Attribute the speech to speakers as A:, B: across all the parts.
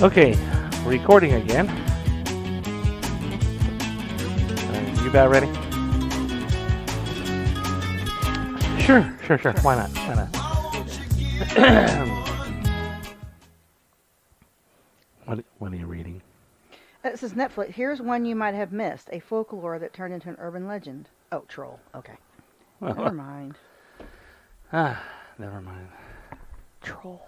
A: Okay, recording again. You about ready? Sure. Why not? What are you reading?
B: It says Netflix. Here's one you might have missed: a folklore that turned into an urban legend. Oh, troll. Okay. Never mind.
A: Never mind.
B: Troll.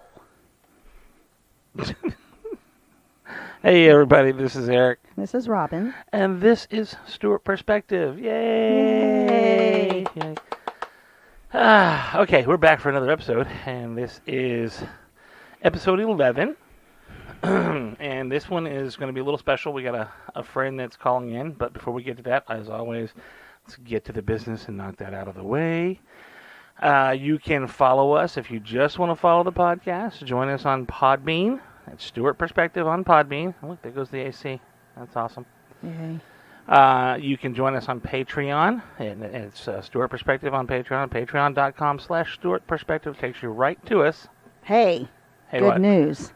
A: Hey everybody, this is Eric.
B: This is Robin.
A: And this is Stuart Perspective. Yay! Yay. Okay, we're back for another episode, and this is episode 11. And this one is going to be a little special. We got a friend that's calling in, but before we get to that, as always, let's get to the business and knock that out of the way. You can follow us if you just want to follow the podcast. Join us on Podbean. It's Stuart Perspective on Podbean. Oh, look, there goes the AC. That's awesome.
B: Yay.
A: You can join us on Patreon. And it's Stuart Perspective on Patreon. Patreon.com/Stuart Perspective takes you right to us.
B: Hey
A: good
B: what? News.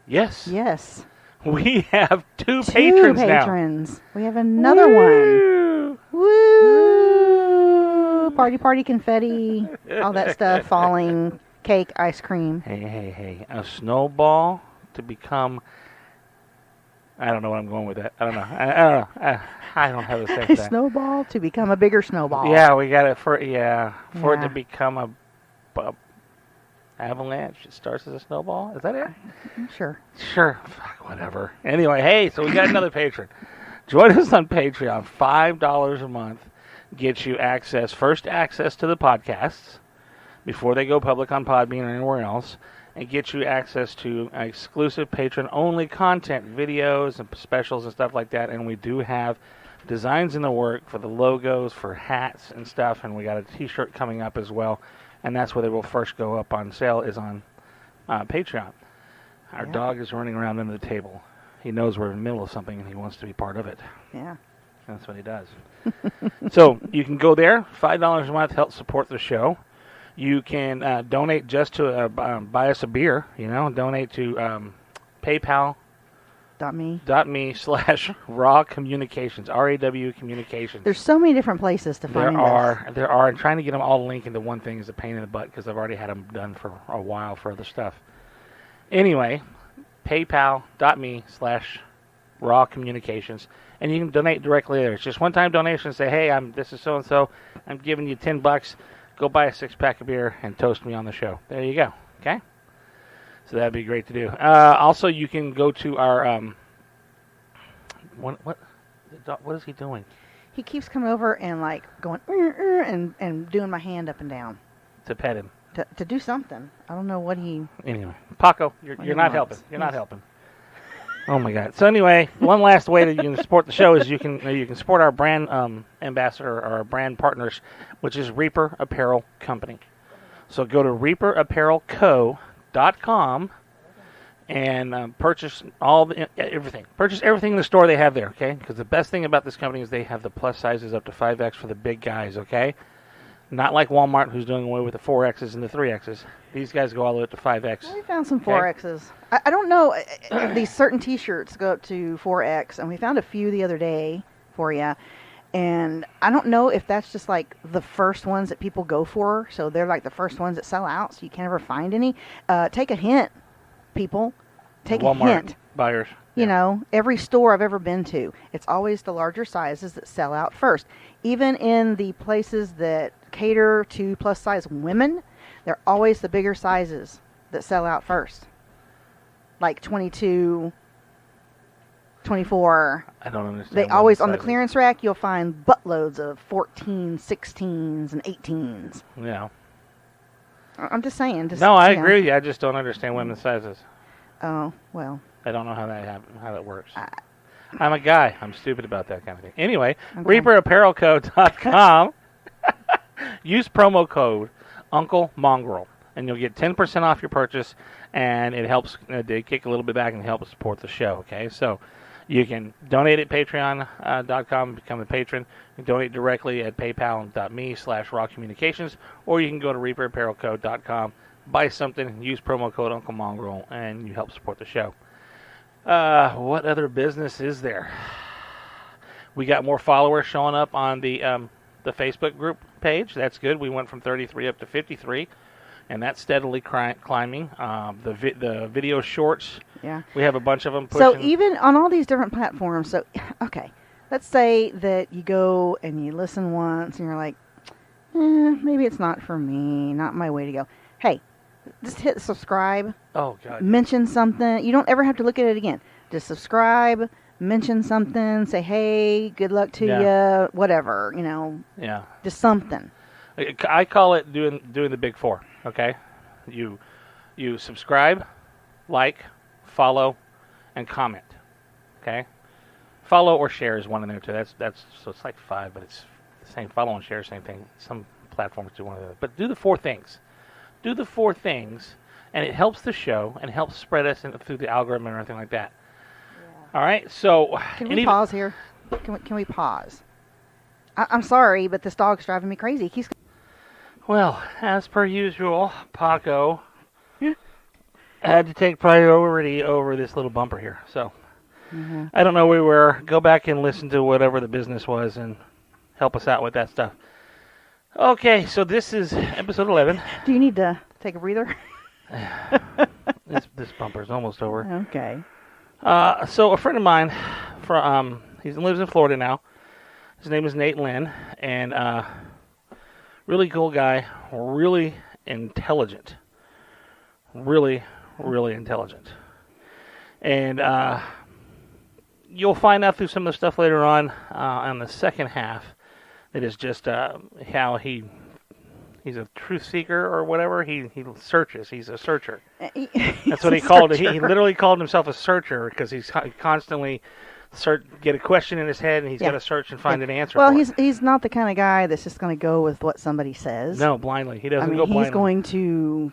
A: Yes.
B: Yes.
A: We have two patrons now.
B: We have another one. Woo! Party, confetti, all that stuff, falling, cake, ice cream.
A: Hey. A snowball to become... I don't know what I'm going with that. I don't know. I don't have the same thing.
B: A snowball to become a bigger snowball.
A: Yeah, we got it for it to become a avalanche. It starts as a snowball. Is that it?
B: Sure.
A: Fuck, whatever. Anyway, hey, so we got another patron. Join us on Patreon. $5 a month gets you first access to the podcasts before they go public on Podbean or anywhere else, and get you access to exclusive patron-only content, videos and specials and stuff like that. And we do have designs in the work for the logos, for hats and stuff, and we got a t-shirt coming up as well. And that's where they will first go up on sale, is on Patreon. Our dog is running around under the table. He knows we're in the middle of something and he wants to be part of it.
B: Yeah.
A: That's what he does. So you can go there. $5 a month, help support the show. You can donate just to buy us a beer. Donate to PayPal.me/Raw Communications, RAW Communications.
B: There's so many different places to find us.
A: There are. And trying to get them all linked into one thing is a pain in the butt because I've already had them done for a while for other stuff. Anyway, PayPal.me/Raw Communications. And you can donate directly there. It's just one-time donation. Say, hey, this is so-and-so. I'm giving you $10. Go buy a 6-pack of beer and toast me on the show. There you go. Okay? So that'd be great to do. Also, you can go to our... What is he doing?
B: He keeps coming over and going and doing my hand up and down.
A: To pet him.
B: To do something. I don't know what he...
A: Anyway, Paco, you're not helping. You're not helping. Oh my God! So anyway, one last way that you can support the show is you can support our brand ambassador or our brand partners, which is Reaper Apparel Company. So go to reaperapparelco.com and purchase everything. Purchase everything in the store they have there, okay? Because the best thing about this company is they have the plus sizes up to 5X for the big guys, okay? Not like Walmart, who's doing away with the 4Xs and the 3Xs. These guys go all the way up to 5X.
B: We found some 4Xs. I don't know. These certain T-shirts go up to 4X, and we found a few the other day for you. And I don't know if that's just like the first ones that people go for. So they're like the first ones that sell out, so you can't ever find any. Take a hint, people. Take
A: Walmart
B: a hint.
A: Buyers.
B: You know, every store I've ever been to, it's always the larger sizes that sell out first. Even in the places that cater to plus-size women, they're always the bigger sizes that sell out first. Like 22, 24.
A: I don't understand.
B: They always, on the clearance rack, you'll find buttloads of 14s, 16s, and 18s.
A: Yeah.
B: I'm just saying.
A: No, I agree with you. I just don't understand women's sizes.
B: Oh, well.
A: I don't know how that works. I'm a guy. I'm stupid about that kind of thing. Anyway,
B: Okay.
A: ReaperApparelCo.com. Use promo code Uncle Mongrel, and you'll get 10% off your purchase, and it helps. They kick a little bit back and help support the show. Okay, so you can donate at Patreon.com, become a patron. You can donate directly at PayPal.me/rawcommunications, or you can go to ReaperApparelCo.com, buy something, use promo code Uncle Mongrel, and you help support the show. What other business is there? We got more followers showing up on the Facebook group page. That's good. We went from 33 up to 53, and that's steadily climbing. The video shorts,
B: Yeah.
A: we have a bunch of them pushing.
B: So even on all these different platforms, so, okay, let's say that you go and you listen once and you're like, maybe it's not for me, not my way to go. Hey, just hit subscribe.
A: Oh, God.
B: Mention something. You don't ever have to look at it again. Just subscribe, mention something, say, hey, good luck to you, whatever,
A: Yeah.
B: just something.
A: I call it doing the big four, okay? You subscribe, like, follow, and comment, okay? Follow or share is one in there, too. That's so it's like 5, but it's the same. Follow and share, same thing. Some platforms do one of the other. But do the 4 things. Do the 4 things, and it helps the show and helps spread us through the algorithm and everything like that. Yeah. All right, so...
B: Can we pause here? Can we pause? I'm sorry, but this dog's driving me crazy. He's...
A: Well, as per usual, Paco had to take priority over this little bumper here. So, I don't know where we were. Go back and listen to whatever the business was and help us out with that stuff. Okay, so this is episode 11.
B: Do you need to take a breather?
A: This bumper's almost over.
B: Okay.
A: So a friend of mine, he lives in Florida now. His name is Lynn, and really cool guy, really intelligent. Really, really intelligent. And you'll find out through some of the stuff later on the second half that is just how he's a truth seeker or whatever. He searches. He's a searcher. That's what he called it. He literally called himself a searcher because he constantly get a question in his head and he's got to search and find an answer.
B: Well, he's not the kind of guy that's just going to go with what somebody says.
A: No, blindly. He doesn't go blindly.
B: He's going to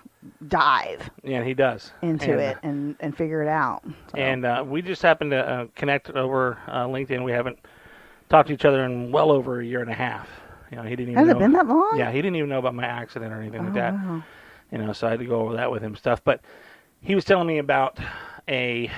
B: dive.
A: Yeah, he does
B: into it and figure it out. So.
A: And we just happened to connect over LinkedIn. We haven't talked to each other in well over a year and a half. He didn't even know.
B: Has it been that long?
A: Yeah, he didn't even know about my accident or anything like that.
B: Wow.
A: So I had to go over that with him stuff. But he was telling me about a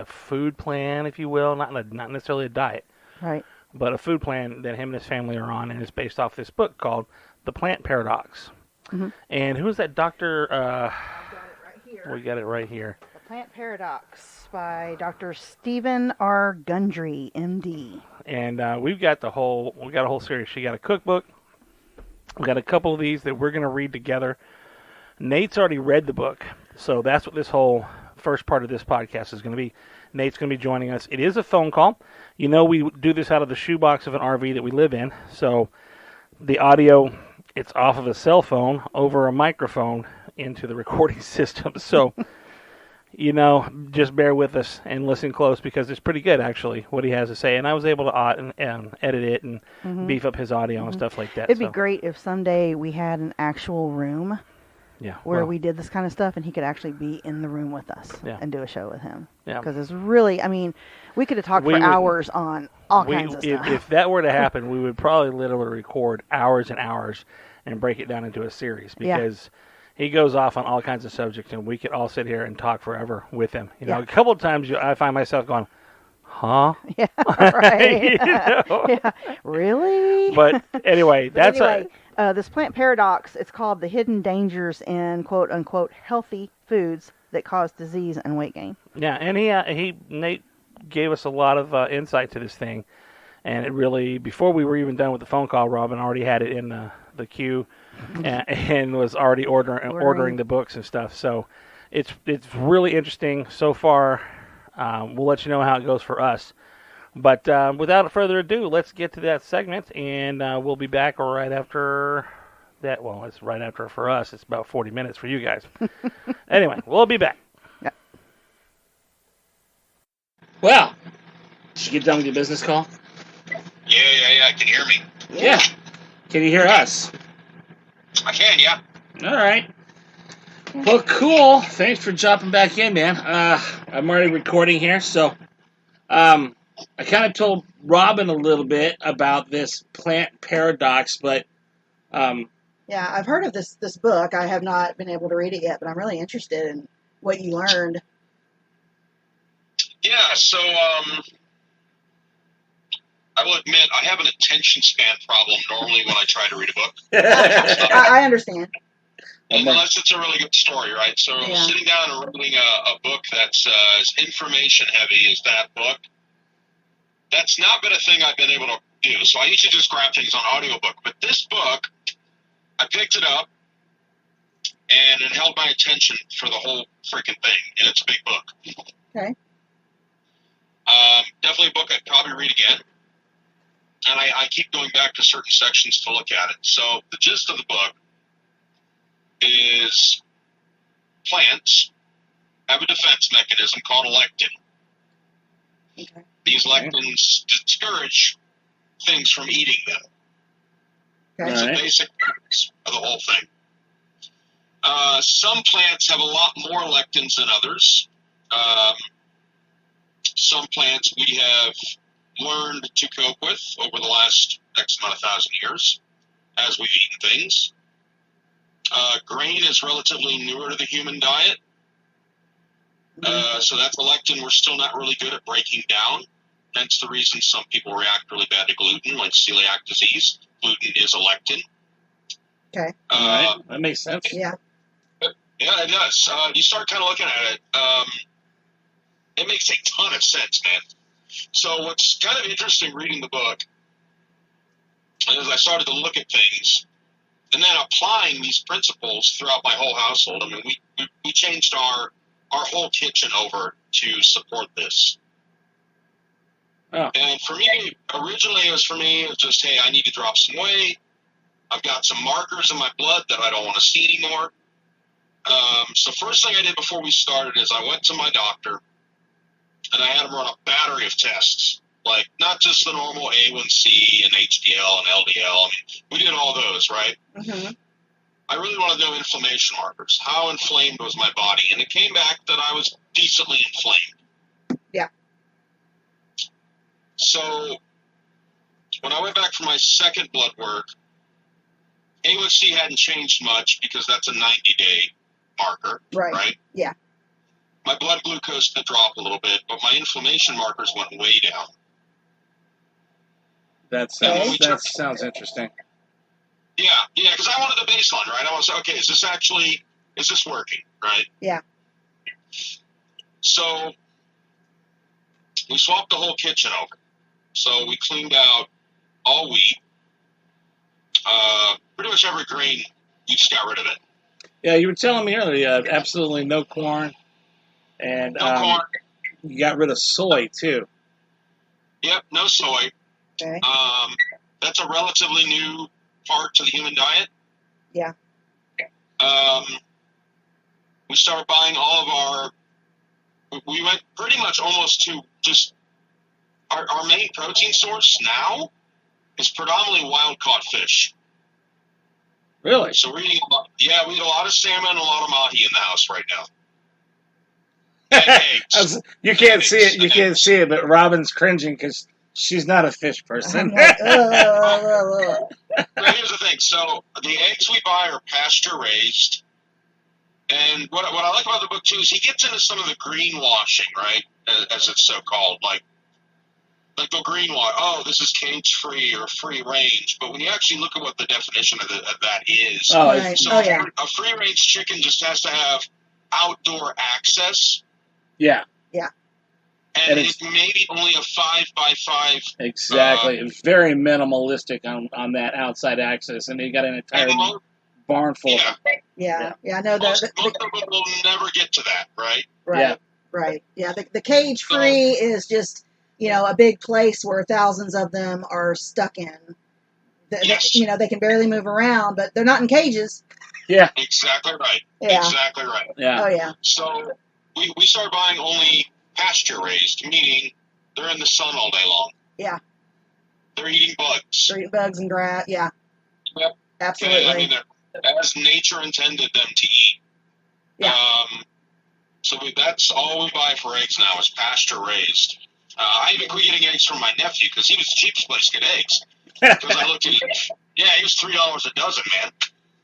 A: food plan, if you will, not necessarily a diet,
B: right?
A: But a food plan that him and his family are on, and it's based off this book called The Plant Parodox. Mm-hmm. And who's that doctor?
B: I've got it right here.
A: We got it right here.
B: The Plant Parodox by Dr. Stephen R. Gundry, MD.
A: And we got a whole series. She got a cookbook. We got a couple of these that we're going to read together. Nate's already read the book, so that's what this whole first part of this podcast is going to be. Nate's going to be joining us. It is a phone call. We do this out of the shoebox of an RV that we live in, so the audio, it's off of a cell phone over a microphone into the recording system. So, just bear with us and listen close because it's pretty good, actually, what he has to say. And I was able to edit it and beef up his audio and stuff like that.
B: It'd be great if someday we had an actual room where we did this kind of stuff and he could actually be in the room with us and do a show with him. Yeah. Because it's really, we could have talked for hours on all kinds of stuff.
A: If that were to happen, we would probably literally record hours and hours and break it down into a series because he goes off on all kinds of subjects and we could all sit here and talk forever with him. A couple of times I find myself going, huh?
B: Yeah, right. Yeah, really?
A: But anyway,
B: this Plant Parodox, it's called The Hidden Dangers in quote-unquote healthy foods that cause disease and weight gain.
A: Yeah, and Nate gave us a lot of insight to this thing. And it really, before we were even done with the phone call, Robin already had it in the queue and was already ordering the books and stuff. So it's really interesting so far. We'll let you know how it goes for us. But without further ado, let's get to that segment, and we'll be back right after that. Well, it's right after for us. It's about 40 minutes for you guys. Anyway, we'll be back. Well, did you get done with your business call?
C: Yeah. Can you hear me?
A: Yeah. Can you hear us?
C: I can, yeah.
A: All right. Well, cool. Thanks for jumping back in, man. I'm already recording here, so I kind of told Robin a little bit about this Plant Parodox, but
B: Yeah, I've heard of this book. I have not been able to read it yet, but I'm really interested in what you learned.
C: Yeah, so I will admit I have an attention span problem normally when I try to read a book.
B: I understand.
C: Unless it's a really good story, right? So sitting down and reading a book that's as information heavy as that book, that's not been a thing I've been able to do. So I usually just grab things on audiobook. But this book, I picked it up, and it held my attention for the whole freaking thing. And it's a big book.
B: Okay.
C: Definitely a book I'd probably read again. And I keep going back to certain sections to look at it. So the gist of the book is plants have a defense mechanism called a lectin.
B: Okay.
C: These lectins discourage things from eating them.
B: Okay.
C: It's a basic premise of the whole thing. Some plants have a lot more lectins than others. Some plants we have learned to cope with over the last X amount of 1,000 years as we've eaten things. Grain is relatively newer to the human diet. So that's a lectin we're still not really good at breaking down. Hence the reason some people react really bad to gluten, like celiac disease. Gluten is a lectin.
B: Okay.
A: All right. That makes sense.
B: Yeah.
C: Yeah, it does. You start kind of looking at it. It makes a ton of sense, man. So what's kind of interesting reading the book is I started to look at things and then applying these principles throughout my whole household. I mean, we changed our whole kitchen over to support this.
A: Oh.
C: And for me, originally it was just, hey, I need to drop some weight. I've got some markers in my blood that I don't want to see anymore. So first thing I did before we started is I went to my doctor and I had him run a battery of tests, like not just the normal A1C and HDL and LDL. I mean, we did all those, right?
B: Mm-hmm.
C: I really wanted to know inflammation markers. How inflamed was my body? And it came back that I was decently inflamed.
B: Yeah.
C: So when I went back for my second blood work, A1C hadn't changed much because that's a 90-day marker, right?
B: Yeah.
C: My blood glucose did drop a little bit, but my inflammation markers went way down.
A: That sounds interesting.
C: Yeah, because I wanted the baseline, right? I want to say, okay, is this working, right?
B: Yeah.
C: So we swapped the whole kitchen over. So we cleaned out all wheat. Pretty much every grain, we just got rid of it.
A: Yeah, you were telling me earlier, absolutely no corn. And
C: no corn.
A: You got rid of soy, too.
C: Yep, no soy.
B: Okay.
C: That's a relatively new part to the human diet.
B: Yeah.
C: We started buying all of we went pretty much almost to just our main protein source now is predominantly wild-caught fish.
A: Really?
C: So we eat a lot of salmon and a lot of mahi in the house right now. Eggs.
A: You can't see it. You can't see it, but Robin's cringing because she's not a fish person.
B: I'm like,
C: But here's the thing. So the eggs we buy are pasture raised, and what I like about the book too is he gets into some of the greenwashing, right, as it's so called, like the greenwash. Oh, this is cage free or free range. But when you actually look at what the definition of that is, a free range chicken just has to have outdoor access.
A: Yeah.
B: Yeah.
C: And it's maybe only a 5x5.
A: Exactly. It's very minimalistic on that outside access, and they got an entire barn full.
B: Yeah. I know
C: most of them will never get to that, right?
B: Right. Yeah. The cage free is just a big place where thousands of them are stuck in. They can barely move around, but they're not in cages.
A: Yeah.
C: Exactly right.
B: Yeah.
C: Exactly right.
A: Yeah.
B: Oh yeah.
C: So we started buying only pasture raised, meaning they're in the sun all day long.
B: Yeah.
C: They're eating bugs.
B: They're eating bugs and grass. Yeah.
C: Yep.
B: Absolutely.
C: Okay, I mean, they're as nature intended them to eat.
B: Yeah.
C: So that's all we buy for eggs now is pasture raised. I even quit getting eggs from my nephew because he was the cheapest place to get eggs. Because I looked at it, he was $3 a dozen, man.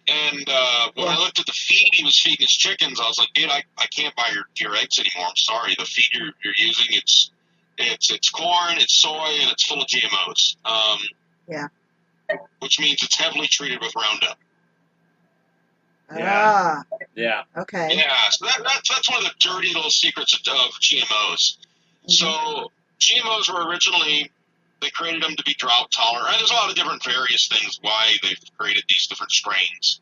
C: And when I looked at the feed he was feeding his chickens, I was like, dude, I can't buy your eggs anymore. I'm sorry. The feed you're using, it's corn, it's soy, and it's full of GMOs. Which means it's heavily treated with Roundup.
B: Ah.
D: Yeah.
B: Okay.
C: Yeah, so that's one of the dirty little secrets of GMOs.
B: Mm-hmm.
C: So GMOs were originally, they created them to be drought tolerant. And there's a lot of different various things why they've created these different strains.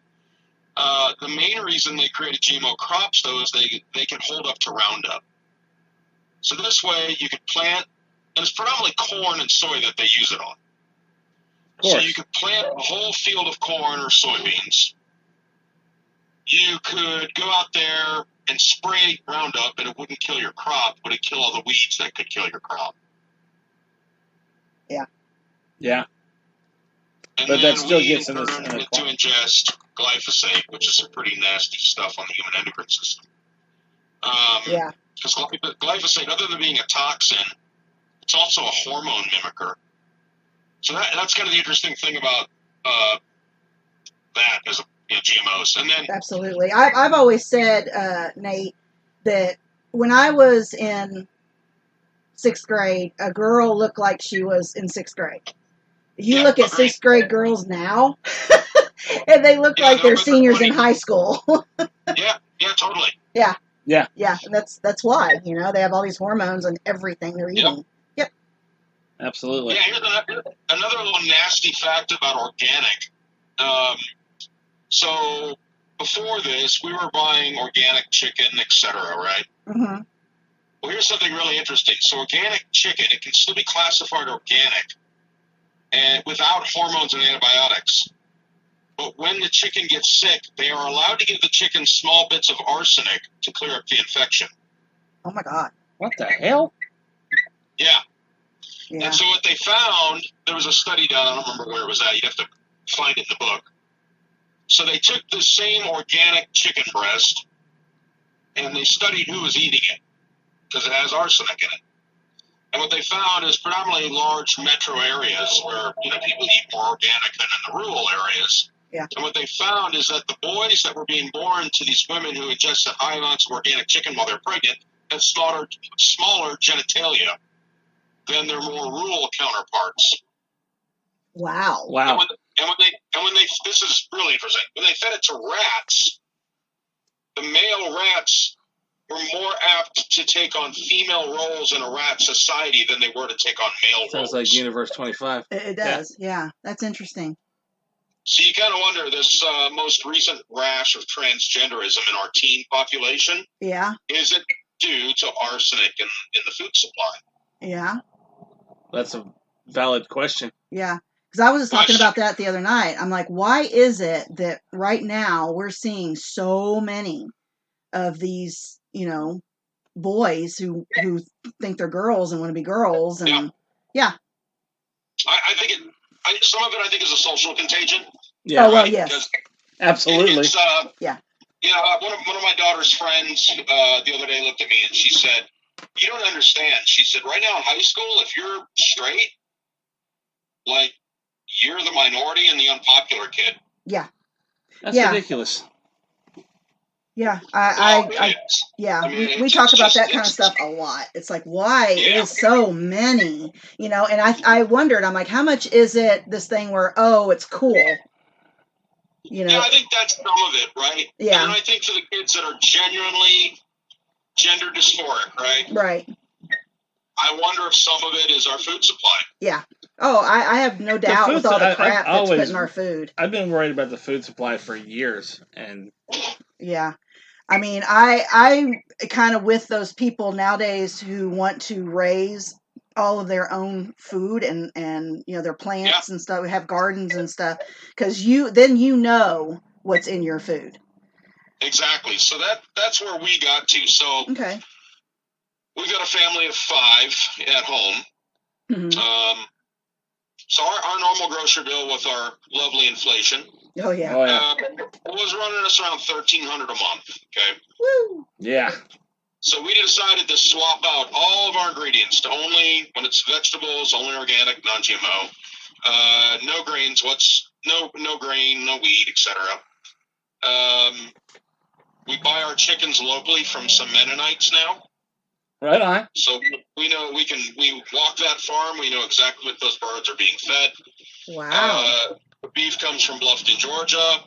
C: The main reason they created GMO crops, though, is they can hold up to Roundup. So this way you could plant, and it's predominantly corn and soy that they use it on. So you could plant a whole field of corn or soybeans. You could go out there and spray Roundup, and it wouldn't kill your crop, but it'd kill all the weeds that could kill your crop.
B: Yeah.
D: Yeah.
C: And
D: but
C: then
D: that still
C: we
D: gets in
C: learned
D: the
C: to ingest glyphosate, which is some pretty nasty stuff on the human endocrine system. Because glyphosate, other than being a toxin, it's also a hormone mimicker. So that's kind of the interesting thing about that as GMOs. And then
B: Absolutely. I've always said, Nate, that when I was in 6th grade, a girl looked like she was in 6th grade. You look at 6th grade girls now, and they look like they're seniors in high school.
C: Yeah, totally.
B: Yeah.
D: Yeah.
B: Yeah, and that's why, they have all these hormones and everything they're eating. Yep.
D: Absolutely.
C: Yeah, here's another little nasty fact about organic. So before this, we were buying organic chicken, etc., right?
B: Mm-hmm.
C: Well, here's something really interesting. So organic chicken, it can still be classified organic and without hormones and antibiotics. But when the chicken gets sick, they are allowed to give the chicken small bits of arsenic to clear up the infection.
B: Oh, my God.
D: What the hell?
C: Yeah. And so what they found, there was a study done, I don't remember where it was at, you'd have to find it in the book. So they took the same organic chicken breast, and they studied who was eating it, because it has arsenic in it. And what they found is predominantly large metro areas where people eat more organic than in the rural areas.
B: Yeah.
C: And what they found is that the boys that were being born to these women who ingested high amounts of organic chicken while they're pregnant had smaller genitalia than their more rural counterparts.
B: Wow.
C: And when they this is really interesting. When they fed it to rats, the male rats were more apt to take on female roles in a rat society than they were to take on male roles.
D: Sounds like Universe 25.
B: It does. Yeah. That's interesting.
C: So you kind of wonder, this most recent rash of transgenderism in our teen population, is it due to arsenic in the food supply?
B: Yeah.
D: That's a valid question.
B: Yeah. Because I was just talking about that the other night. I'm like, why is it that right now we're seeing so many of these, boys who think they're girls and want to be girls? And
C: I think some of it I think is a social contagion.
D: Yeah.
B: Oh, well, yes.
D: Absolutely.
C: It's, one of my daughter's friends the other day looked at me and she said, "You don't understand." She said, "Right now in high school, if you're straight, like, you're the minority and the unpopular kid."
B: Yeah.
D: That's ridiculous.
B: Yeah. We
C: it's
B: talk about that kind of stuff a lot. It's like, why is so many, and I wondered, I'm like, how much is it this thing where, it's cool?
C: Yeah, I think that's some of it, right?
B: Yeah.
C: And I think for the kids that are genuinely gender dysphoric, right?
B: Right.
C: I wonder if some of it is our food supply.
B: Yeah. Oh, I have no doubt with all the crap that's put in our food.
D: I've been worried about the food supply for years, and
B: yeah, I mean, I kind of with those people nowadays who want to raise all of their own food and their plants and stuff, have gardens and stuff, because then what's in your food.
C: Exactly. So that's where we got to. So
B: okay.
C: we've got a family of 5 at home.
B: Mhm.
C: So our normal grocery bill with our lovely inflation
B: Oh yeah.
D: Oh yeah.
C: was running us around $1,300 a month. Okay.
B: Woo.
D: Yeah.
C: So we decided to swap out all of our ingredients to only, when it's vegetables, only organic, non-GMO, no grains, no grain, no wheat, etc. We buy our chickens locally from some Mennonites now.
D: Right on.
C: So we know we walk that farm. We know exactly what those birds are being fed.
B: Wow.
C: The beef comes from Bluffton, Georgia.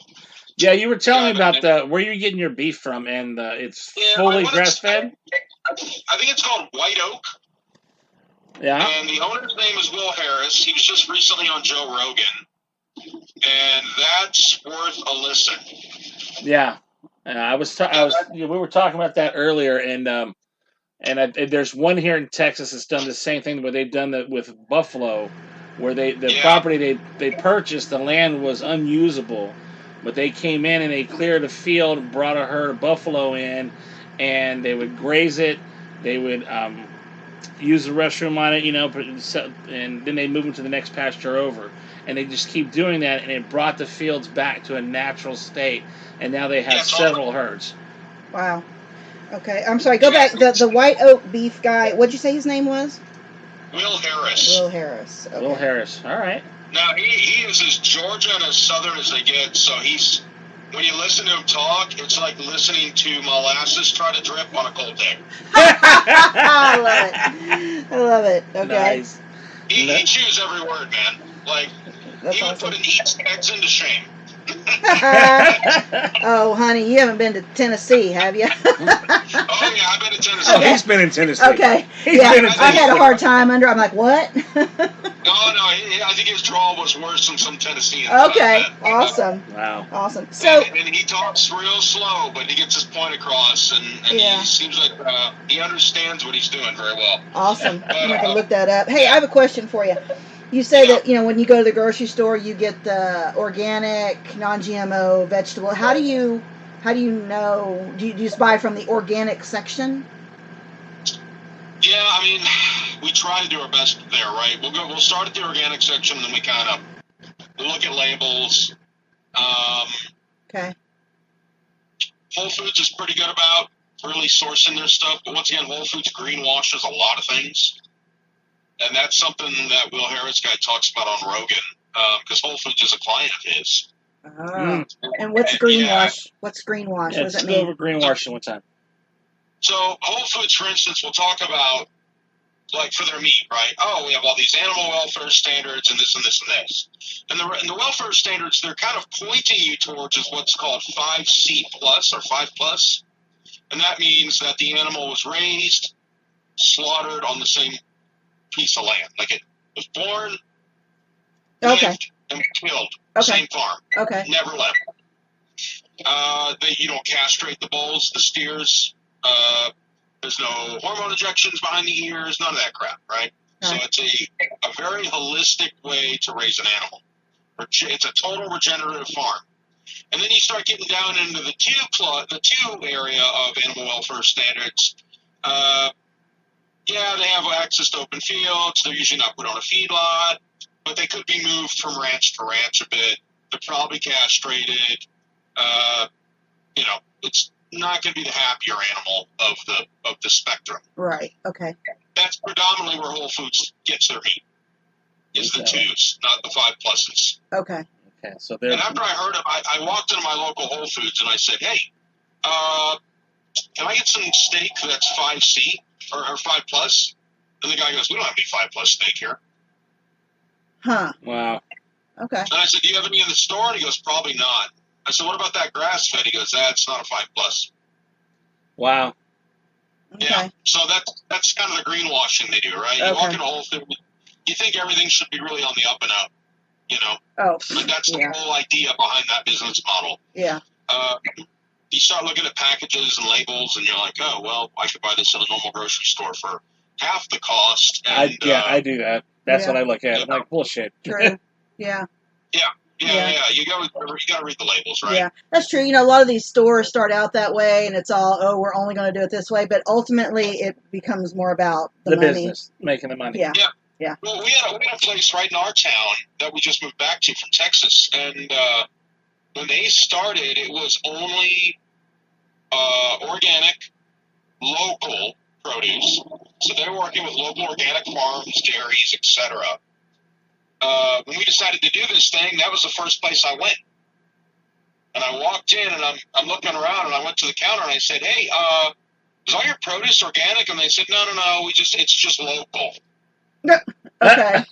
D: Yeah, you were telling me about where you're getting your beef from, and it's fully grass-fed?
C: I think it's called White Oak.
D: Yeah.
C: And the owner's name is Will Harris. He was just recently on Joe Rogan. And that's worth a listen.
D: Yeah. We were talking about that earlier, and there's one here in Texas that's done the same thing, where they've done that with buffalo, where the property they purchased, the land was unusable, but they came in and they cleared a field, brought a herd of buffalo in, and they would graze it. They would use the restroom on it, and then they move them to the next pasture over, and they just keep doing that, and it brought the fields back to a natural state, and now they have several herds.
B: Wow. Okay, I'm sorry. Go back. The White Oak beef guy. What'd you say his name was?
C: Will Harris.
B: Will Harris. Okay.
D: Will Harris. All right.
C: Now he is as Georgia and as Southern as they get. So when you listen to him talk, it's like listening to molasses try to drip on a cold day.
B: I love it. Okay.
D: Nice.
C: He chews every word, man. Like
B: That's
C: he would
B: awesome.
C: put an East Texan to shame.
B: Oh, honey, you haven't been to Tennessee, have you?
C: Oh yeah, I've been to Tennessee.
D: Oh, he's been in Tennessee.
B: Okay. Yeah, I had a hard time under. I'm like, what?
C: No, I think his drawl was worse than some Tennesseans.
B: Okay, awesome.
D: Wow.
B: Awesome. So,
C: and he talks real slow, but he gets his point across, and
B: Yeah.
C: he seems like he understands what he's doing very well.
B: awesome. I'm going to look that up. Hey, I have a question for you. You say that, when you go to the grocery store, you get the organic, non-GMO vegetable. How do you know? Do you just buy from the organic section?
C: Yeah, I mean, we try to do our best there, right? We'll start at the organic section, and then we kind of look at labels.
B: Okay.
C: Whole Foods is pretty good about really sourcing their stuff, but once again, Whole Foods greenwashes a lot of things. And that's something that Will Harris guy talks about on Rogan, because Whole Foods is a client of his.
B: Oh. And what's greenwash? What's greenwash?
D: Yeah,
B: What does that
D: let's go
B: mean?
D: over greenwashing one time.
C: So Whole Foods, for instance, will talk about, like for their meat, right? Oh, we have all these animal welfare standards and this and this and this. And the welfare standards they're kind of pointing you towards is what's called 5C plus or 5 plus. And that means that the animal was raised, slaughtered on the same piece of land. Like it was born, lived, and killed. Same farm.
B: Okay.
C: Never left. You don't castrate the bulls, the steers. There's no hormone injections behind the ears, none of that crap, right? So it's a very holistic way to raise an animal. It's a total regenerative farm. And then you start getting down into the two area of animal welfare standards. Yeah, they have access to open fields. They're usually not put on a feedlot, but they could be moved from ranch to ranch a bit. They're probably castrated. It's not going to be the happier animal of the spectrum.
B: Right. Okay.
C: That's predominantly where Whole Foods gets their meat. Is the 2s, not the 5 pluses.
B: Okay.
D: Okay. So
C: And after I heard it, I walked into my local Whole Foods and I said, "Hey, can I get some steak that's 5C or 5 plus?" And the guy goes, "We don't have any 5 plus steak here."
B: Huh.
D: Wow.
B: Okay.
C: And I said, "Do you have any in the store?" And he goes, "Probably not." I said, "What about that grass fed?" He goes, "That's not a 5 plus."
D: Wow.
B: Okay.
C: Yeah. So that's kind of the greenwashing they do, right? You walk into Whole Foods, you think everything should be really on the up and up,
B: Oh.
C: But that's the whole idea behind that business model.
B: Yeah.
C: You start looking at packages and labels, and you're like, "Oh, well, I could buy this in a normal grocery store for half the cost." And,
D: I do that. That's what I look at. I'm like, bullshit.
B: True. Yeah.
C: Yeah, Yeah. You gotta read the labels, right?
B: Yeah, that's true. A lot of these stores start out that way, and it's all, we're only going to do it this way. But ultimately, it becomes more about the money.
D: Business, making the money.
B: Yeah.
C: Well, we had a place right in our town that we just moved back to from Texas, and when they started, it was only organic, local produce. So they were working with local organic farms, dairies, etc. When we decided to do this thing, that was the first place I went. And I walked in, and I'm looking around, and I went to the counter, and I said, "Hey, is all your produce organic?" And they said, "No, it's just local."
B: Okay.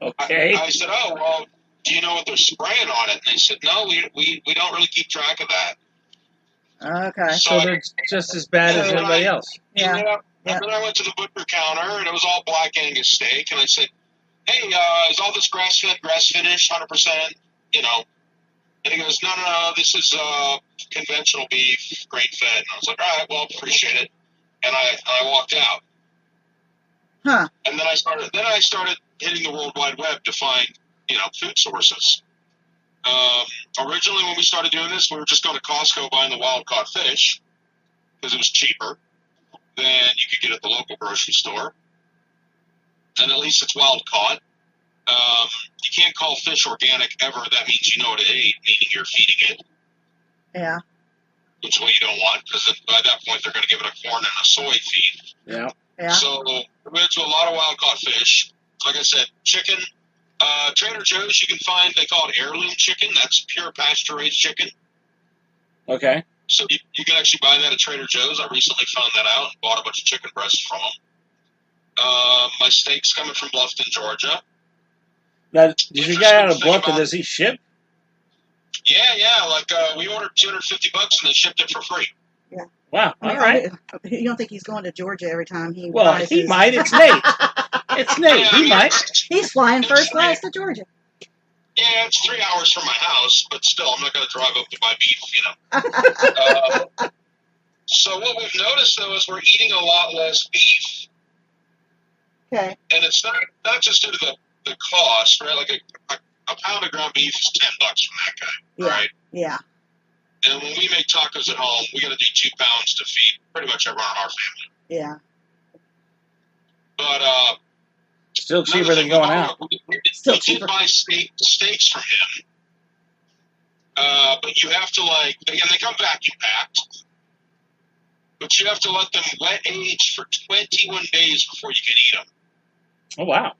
D: Okay.
C: I said, "Oh, well, do you know what they're spraying on it?" And they said, "No, we don't really keep track of that."
B: Okay.
D: So they're just as bad as everybody else.
B: Yeah.
C: And then I went to the butcher counter, and it was all black Angus steak, and I said, "Hey, is all this grass-fed, grass-finished, 100%, And he goes, no, this is conventional beef, grain-fed." And I was like, "All right, well, appreciate it." And I walked out.
B: Huh.
C: And then I started hitting the World Wide Web to find, food sources. Originally, when we started doing this, we were just going to Costco buying the wild-caught fish because it was cheaper than you could get at the local grocery store. And at least it's wild-caught. You can't call fish organic ever. That means you know what it ate, meaning you're feeding it.
B: Yeah.
C: Which is what you don't want, because by that point they're going to give it a corn and a soy feed.
B: Yeah.
C: So we went to a lot of wild-caught fish. Like I said, chicken. Trader Joe's, you can find, they call it heirloom chicken. That's pure pasture-raised chicken.
D: Okay.
C: So you can actually buy that at Trader Joe's. I recently found that out and bought a bunch of chicken breasts from them. My steak's coming from Bluffton, Georgia.
D: Now, does your guy out of Bluffton, does he ship?
C: Yeah. Like we ordered $250 and they shipped it for free.
B: Yeah.
D: Wow. All right.
B: You don't think he's going to Georgia every time he?
D: Well, he might. It's Nate. It's Nate. He might.
B: He's flying first class to Georgia.
C: Yeah, it's 3 hours from my house, but still, I'm not going to drive up to buy beef. So what we've noticed though is we're eating a lot less beef.
B: Okay.
C: And it's not just due to the cost, right? Like a pound of ground beef is $10 from that guy, right?
B: Yeah.
C: And when we make tacos at home, we got to do 2 pounds to feed pretty much everyone in our family.
B: Yeah.
C: But
D: still cheaper than going out.
C: We did buy steaks from him, but you have to and they come vacuum packed. But you have to let them wet age for 21 days before you can eat them.
D: Oh wow!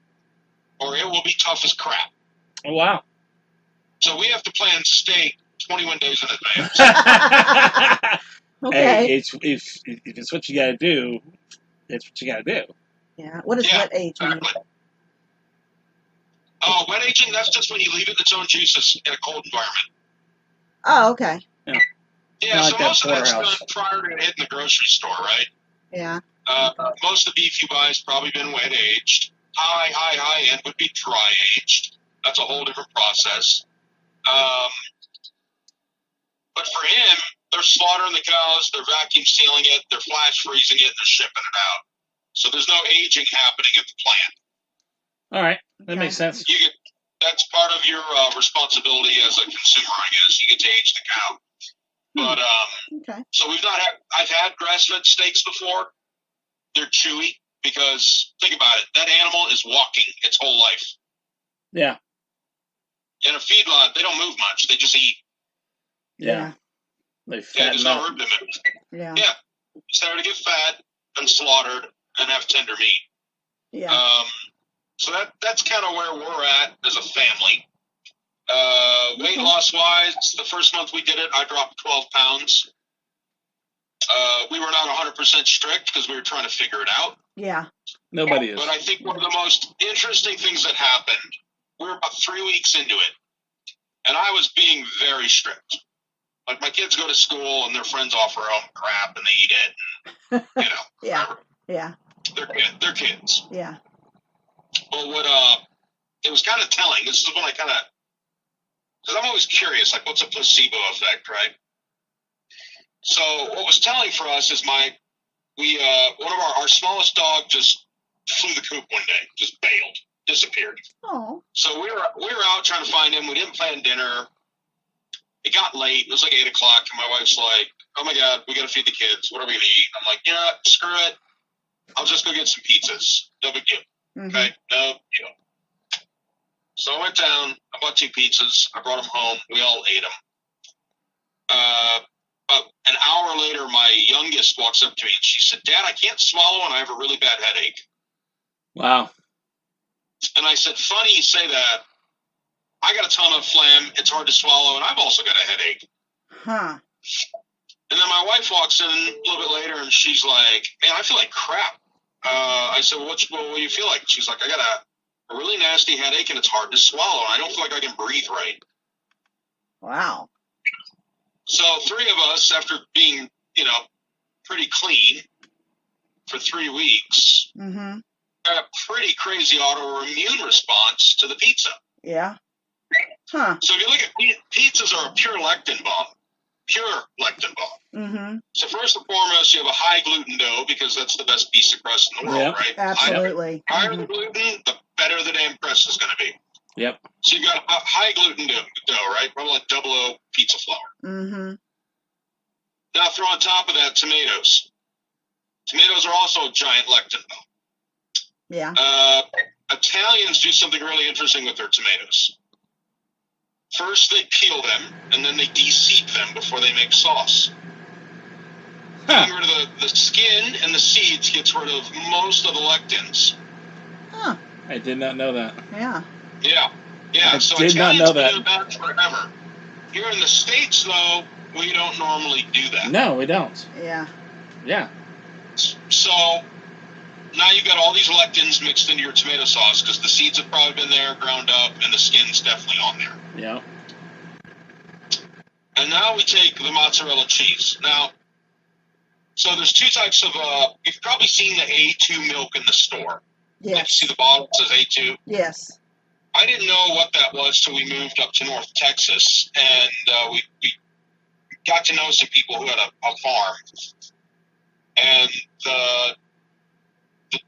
C: Or it will be tough as crap.
D: Oh wow!
C: So we have to plan steak 21 days in advance.
B: Okay.
D: Hey, if it's what you got to do, it's what you got to do.
B: Yeah. What does wet age mean?
C: Oh, wet aging, that's just when you leave it in its own juices in a cold environment.
B: Oh, okay.
C: Yeah,
D: like
C: so
D: that
C: most of that's
D: porterhouse.
C: done prior to hitting the grocery store, right?
B: Yeah.
C: Most of the beef you buy has probably been wet aged. High end would be dry aged. That's a whole different process. But for him, they're slaughtering the cows, they're vacuum sealing it, they're flash freezing it, and they're shipping it out. So there's no aging happening at the plant.
D: All right, that makes sense.
C: That's part of your responsibility as a consumer, I guess. You get to age the cow. But so I've had grass-fed steaks before. They're chewy because think about it. That animal is walking its whole life.
D: Yeah.
C: In a feedlot, they don't move much. They just eat.
D: Yeah. They fatten
C: there's
D: up.
C: no room to move.
B: Yeah.
C: It's there to get fat and slaughtered and have tender meat.
B: Yeah.
C: So that's kind of where we're at as a family. Weight loss wise, the first month we did it, I dropped 12 pounds. We were not 100% strict because we were trying to figure it out.
B: Yeah.
D: Nobody is.
C: But I think one of the most interesting things that happened, we were about 3 weeks into it, and I was being very strict. Like my kids go to school and their friends offer them crap and they eat it. And,
B: Yeah. Yeah.
C: They're kids.
B: Yeah.
C: But what it was kind of telling. This is when I kind of, because I'm always curious, like what's a placebo effect, right? So what was telling for us is one of our smallest dog just flew the coop one day, just bailed. disappeared.
B: Oh.
C: So we were out trying to find him. We didn't plan dinner. It got late. It was like 8 o'clock, and my wife's like, "Oh my God, we got to feed the kids. What are we gonna eat?" I'm like, "Yeah, screw it. I'll just go get some pizzas. No big deal."
B: Mm-hmm.
C: Okay, no deal. So I went down. I bought 2 pizzas. I brought them home. We all ate them. About an hour later, my youngest walks up to me and she said, "Dad, I can't swallow and I have a really bad headache."
D: Wow.
C: And I said, "Funny you say that. I got a ton of phlegm. It's hard to swallow, and I've also got a headache."
B: Huh.
C: And then my wife walks in a little bit later, and she's like, "Man, I feel like crap." I said, "Well, what do you feel like?" She's like, "I got a really nasty headache, and it's hard to swallow, and I don't feel like I can breathe right."
B: Wow.
C: So 3 of us, after being, pretty clean for 3 weeks,
B: Mm-hmm.
C: got a pretty crazy autoimmune response to the pizza.
B: Yeah. Huh.
C: So if you look at pizzas are a pure lectin bomb. Pure lectin bomb.
B: Mm-hmm.
C: So first and foremost, you have a high gluten dough because that's the best piece of crust in the world,
D: Yep.
C: right?
B: Absolutely.
C: Higher the gluten, the better the damn crust is going to be.
D: Yep.
C: So you've got a high gluten dough, right? Probably like 00 pizza flour.
B: Mm-hmm.
C: Now throw on top of that tomatoes. Tomatoes are also a giant lectin bomb.
B: Yeah.
C: Italians do something really interesting with their tomatoes. First, they peel them, and then they de-seed them before they make sauce.
D: Huh.
C: Getting rid of the skin and the seeds gets rid of most of the lectins.
B: Huh.
D: I did not know that.
B: Yeah.
C: Yeah.
D: I
C: So
D: did not
C: Italians
D: know that.
C: do that forever. Here in the States, though, we don't normally do that.
D: No, we don't.
B: Yeah.
D: Yeah.
C: So now you've got all these lectins mixed into your tomato sauce because the seeds have probably been there, ground up, and the skin's definitely on there.
D: Yeah.
C: And now we take the mozzarella cheese. Now, so there's 2 types of, you've probably seen the A2 milk in the store. If you
B: Yes.
C: see the bottle, it says A2.
B: Yes.
C: I didn't know what that was till we moved up to North Texas, and we got to know some people who had a farm. And the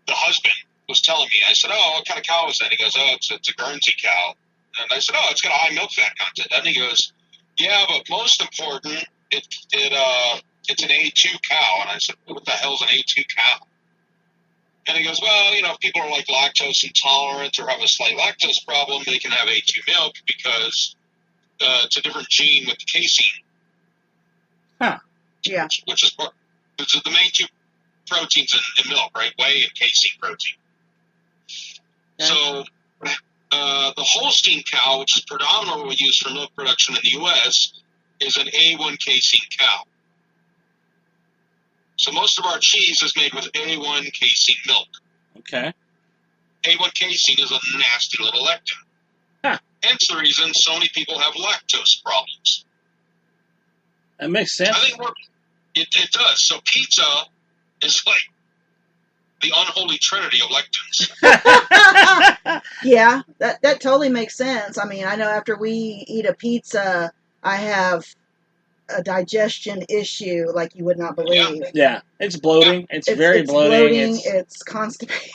C: husband was telling me, I said, "Oh, what kind of cow is that?" He goes, "Oh, it's a Guernsey cow." And I said, "Oh, it's got a high milk fat content." And he goes, "Yeah, but most important, it's an A2 cow." And I said, "What the hell's an A2 cow?" And he goes, "Well, if people are like lactose intolerant or have a slight lactose problem, they can have A2 milk because it's a different gene with the casein."
D: Huh.
B: Yeah.
C: Which is the main 2 proteins in milk, right? Whey and casein protein.
B: Okay.
C: So the Holstein cow, which is predominantly used for milk production in the U.S., is an A1 casein cow. So most of our cheese is made with A1 casein milk.
D: Okay.
C: A1 casein is a nasty little lectin.
D: Huh.
C: Hence the reason so many people have lactose problems.
D: That makes sense.
C: I think it does. So pizza is like the unholy trinity of lectins.
B: Yeah, that totally makes sense. I mean, I know after we eat a pizza, I have a digestion issue like you would not believe.
D: Yeah. It's bloating. It's very
B: it's
D: bloating.
B: It's constipated.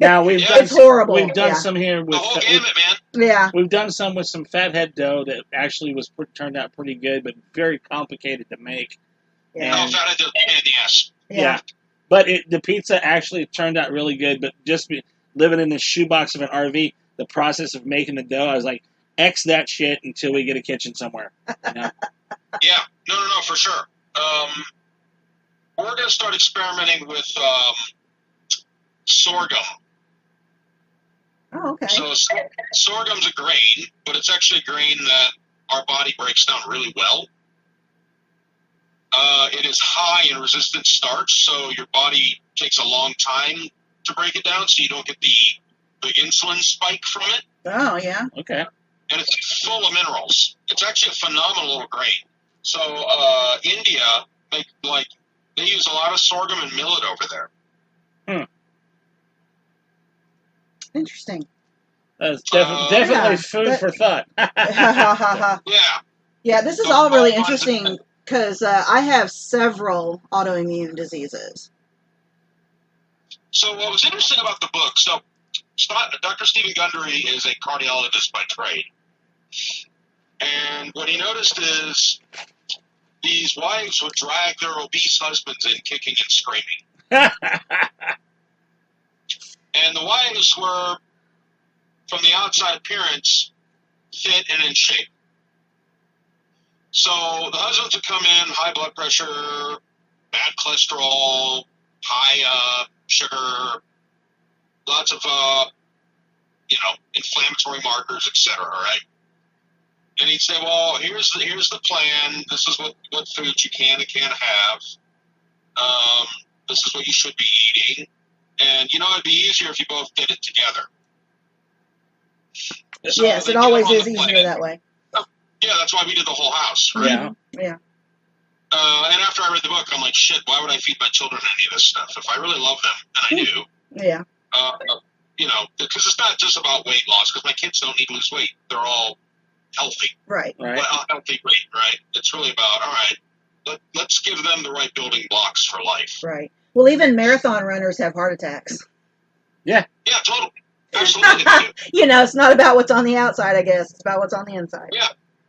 D: Now we've
C: Yeah,
D: done
B: it's horrible.
D: We've done
B: Yeah.
D: some here
C: The
D: with
C: whole gamut, man.
B: Yeah.
D: we've done some with some fathead dough that actually turned out pretty good, but very complicated to make.
B: Yeah.
C: No, fathead does pain in the ass.
D: Yeah. But the pizza actually turned out really good. But just living in the shoebox of an RV, the process of making the dough, I was like, X that shit until we get a kitchen somewhere. You know?
C: Yeah, no, for sure. We're going to start experimenting with sorghum.
B: Oh, okay.
C: So sorghum's a grain, but it's actually a grain that our body breaks down really well. It is high in resistant starch, so your body takes a long time to break it down, so you don't get the insulin spike from it.
B: Oh, yeah.
D: Okay.
C: And it's full of minerals. It's actually a phenomenal little grain. So India, they use a lot of sorghum and millet over there.
B: Interesting.
D: That's definitely
B: Yeah,
D: food for thought.
C: Yeah.
B: Yeah, this is all really interesting because I have several autoimmune diseases.
C: So what was interesting about the book, so Dr. Stephen Gundry is a cardiologist by trade. And what he noticed is these wives would drag their obese husbands in kicking and screaming. And the wives were, from the outside appearance, fit and in shape. So the husbands would come in, high blood pressure, bad cholesterol, high sugar, lots of, inflammatory markers, etc., right? And he'd say, well, here's the plan. This is what foods you can and can't have. This is what you should be eating. And, it'd be easier if you both did it together.
E: So yes, it always is easier that way.
C: Yeah, that's why we did the whole house, right?
D: Yeah.
E: Yeah.
C: And after I read the book, I'm like, shit, why would I feed my children any of this stuff? If I really love them, and I do.
E: Yeah.
C: Because it's not just about weight loss, because my kids don't need to lose weight. They're all healthy.
E: Right.
C: But a healthy weight, right? It's really about, all right, let's give them the right building blocks for life.
E: Right. Well, even marathon runners have heart attacks.
D: Yeah.
C: Yeah, totally. Absolutely.
E: It's not about what's on the outside, I guess. It's about what's on the inside.
C: Yeah,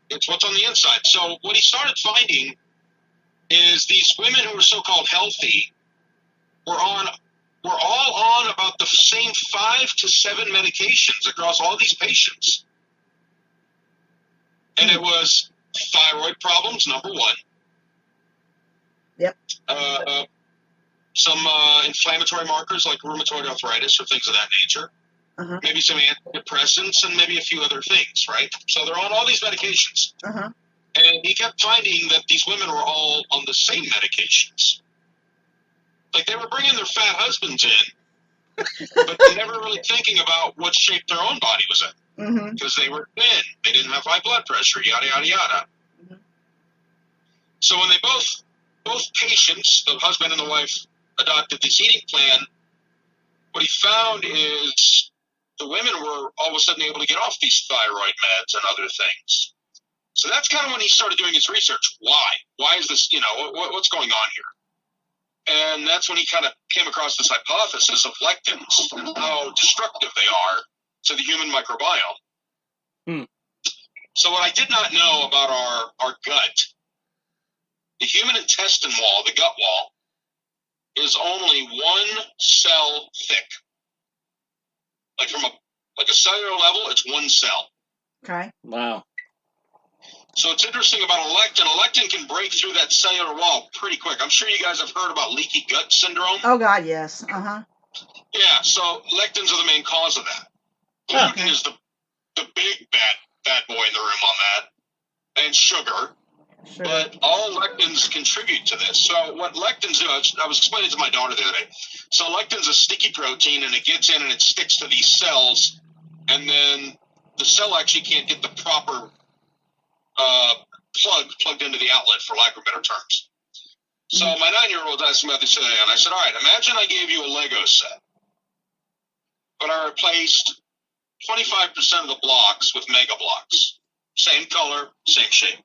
C: it's what's on the inside. So what he started finding is these women who were so-called healthy were all on about the same 5 to 7 medications across all these patients. And it was thyroid problems, number one.
E: Yep.
C: Some inflammatory markers like rheumatoid arthritis or things of that nature.
E: Uh-huh.
C: Maybe some antidepressants and maybe a few other things, right? So they're on all these medications.
E: Uh-huh.
C: And he kept finding that these women were all on the same medications. Like they were bringing their fat husbands in, but they're never really thinking about what shape their own body was in. Because they were thin, they didn't have high blood pressure, yada, yada, yada.
E: Mm-hmm.
C: So when they both patients, the husband and the wife, adopted this eating plan, what he found is the women were all of a sudden able to get off these thyroid meds and other things. So that's kind of when he started doing his research. Why? Why is this, what's going on here? And that's when he kind of came across this hypothesis of lectins and how destructive they are to the human microbiome. So what I did not know about our gut, the human intestine wall, the gut wall, is only one cell thick. Like from a cellular level, it's one cell.
E: Okay.
D: Wow.
C: So it's interesting about a lectin. A lectin can break through that cellular wall pretty quick. I'm sure you guys have heard about leaky gut syndrome.
E: Oh, God, yes. Uh-huh.
C: Yeah, so lectins are the main cause of that. Gluten is the big bad boy in the room on that, and sugar.
E: Sure.
C: But all lectins contribute to this. So what lectins do, I was explaining to my daughter the other day. So lectin's a sticky protein, and it gets in and it sticks to these cells, and then the cell actually can't get the proper plugged into the outlet, for lack of better terms. So my 9-year-old asked me about this today, and I said, all right, imagine I gave you a Lego set, but I replaced 25% of the blocks with mega blocks. Same color, same shape.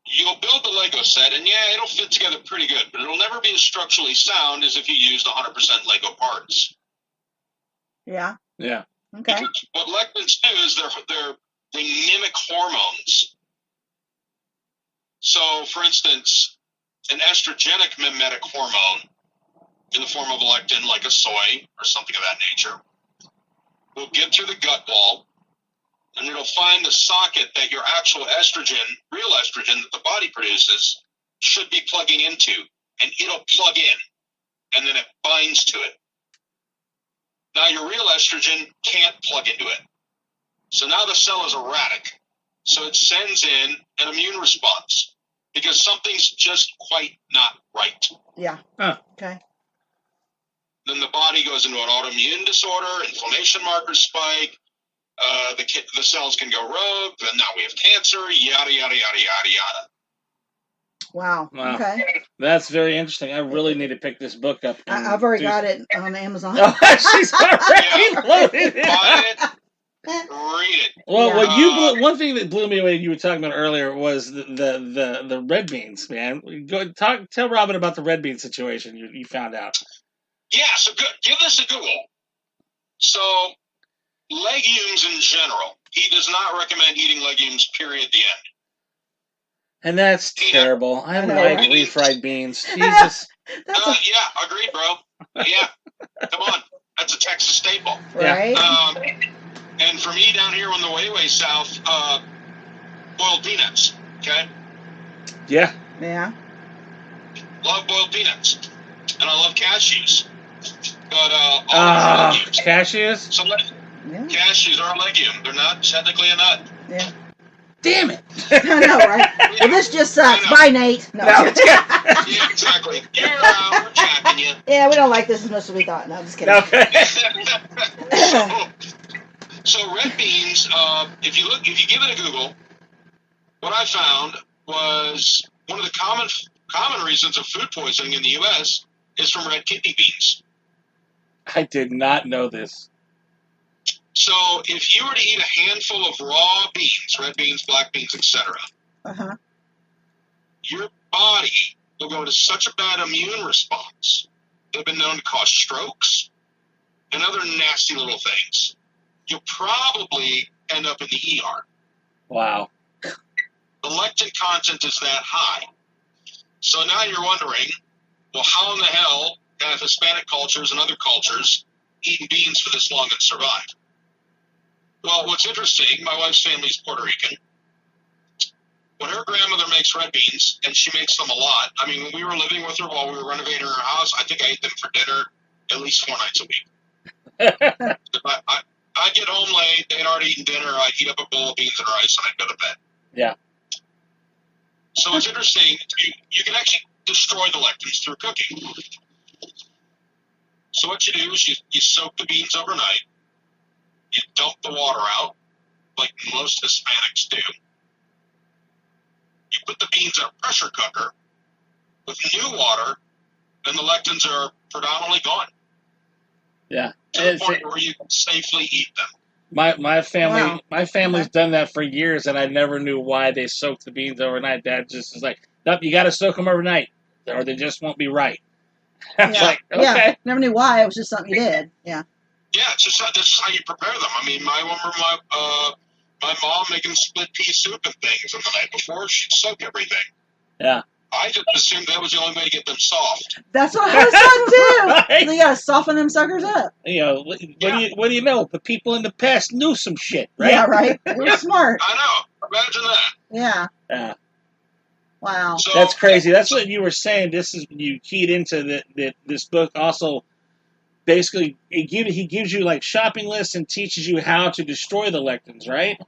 C: You'll build the Lego set, and yeah, it'll fit together pretty good, but it'll never be as structurally sound as if you used 100% Lego parts.
E: Yeah.
D: Yeah.
E: Okay.
C: Because what lectins do is they mimic hormones. So, for instance, an estrogenic mimetic hormone in the form of a lectin, like a soy or something of that nature, will get through the gut wall, and it'll find the socket that your actual estrogen, real estrogen that the body produces, should be plugging into, and it'll plug in, and then it binds to it. Now your real estrogen can't plug into it. So now the cell is erratic. So it sends in an immune response because something's just quite not right.
E: Yeah.
D: Huh.
E: Okay.
C: Then the body goes into an autoimmune disorder, inflammation markers spike, the cells can go rogue, then now we have cancer, yada, yada, yada, yada, yada.
E: Wow.
D: Wow.
E: Okay.
D: That's very interesting. I really need to pick this book up.
E: I've already got it on Amazon.
D: Oh, she's already loaded it.
C: Buy it, read it.
D: Well,
E: Yeah.
D: one thing that blew me away you were talking about earlier was the red beans, man. Tell Robin about the red bean situation you found out.
C: Yeah, so good. Give this a Google. So, legumes in general, he does not recommend eating legumes, period, the end.
D: And that's terrible. I
E: know,
D: like
E: right?
D: refried beans. Jesus.
E: That's a,
C: Yeah, agreed, bro. Yeah, come on. That's a Texas staple.
E: right.
C: And for me down here on the way south, boiled peanuts, okay?
D: Yeah.
E: Yeah.
C: Love boiled peanuts. And I love cashews. But all legumes.
D: Cashews?
C: So
E: Yeah.
C: cashews are a legume. They're not technically a nut.
E: Yeah.
D: Damn it.
E: I know, right? Well, this just sucks. Bye, Nate. No.
C: Yeah, exactly. You're out. We're jacking you.
E: Yeah, we don't like this as much as we thought. No, I'm just kidding.
D: Okay.
C: So red beans, if you give it a Google, what I found was one of the common reasons of food poisoning in the U.S. is from red kidney beans.
D: I did not know this.
C: So if you were to eat a handful of raw beans, red beans, black beans, etc., your body will go into such a bad immune response. They've been known to cause strokes and other nasty little things. You'll probably end up in the ER.
D: Wow.
C: The lectin content is that high. So now you're wondering, well, how in the hell have Hispanic cultures and other cultures eaten beans for this long and survived? Well, what's interesting, my wife's family's Puerto Rican. When her grandmother makes red beans, and she makes them a lot, I mean, when we were living with her while we were renovating her house, I think I ate them for dinner at least 4 nights a week. I'd get home late, they'd already eaten dinner, I'd heat up a bowl of beans and rice, and I'd go to bed.
D: Yeah.
C: So it's interesting, you can actually destroy the lectins through cooking. So what you do is you soak the beans overnight, you dump the water out, like most Hispanics do. You put the beans in a pressure cooker with new water, and the lectins are predominantly gone.
D: Yeah.
C: To the point where you can safely eat them.
D: My family's done that for years, and I never knew why they soaked the beans overnight. Dad just is like, nope, you got to soak them overnight, or they just won't be right. I was like, okay.
E: Yeah. Never knew why. It was just something you did. Yeah.
C: Yeah, it's just that's how you prepare them. I mean, I remember my mom making split pea soup and things, and the night before she'd soak everything.
D: Yeah.
C: I just assumed that was the only way to get them soft.
E: That's what I was done too.
D: Right?
E: So you gotta soften them suckers up.
D: You know, what do you know? The people in the past knew some shit, right?
E: Yeah, right. You're smart.
C: I know. Imagine that.
E: Yeah.
D: Yeah.
E: Wow.
C: So,
D: That's crazy. That's what you were saying. This is you keyed into that. This book also basically he gives you like shopping lists and teaches you how to destroy the lectins, right?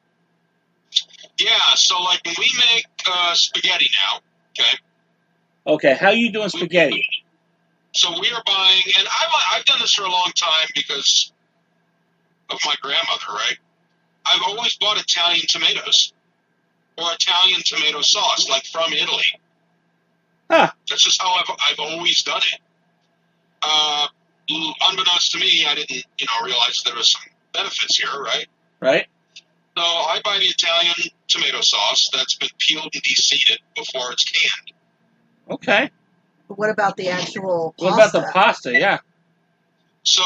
C: Yeah. So like when we make spaghetti now, okay.
D: Okay, how are you doing spaghetti?
C: So we are buying, and I've done this for a long time because of my grandmother, right? I've always bought Italian tomatoes or Italian tomato sauce, like from Italy.
D: Huh.
C: That's just how I've always done it. Unbeknownst to me, I didn't, realize there was some benefits here, right?
D: Right.
C: So I buy the Italian tomato sauce that's been peeled and de-seeded before it's canned.
D: Okay.
E: But what about the actual pasta?
D: What about the pasta? Yeah.
C: So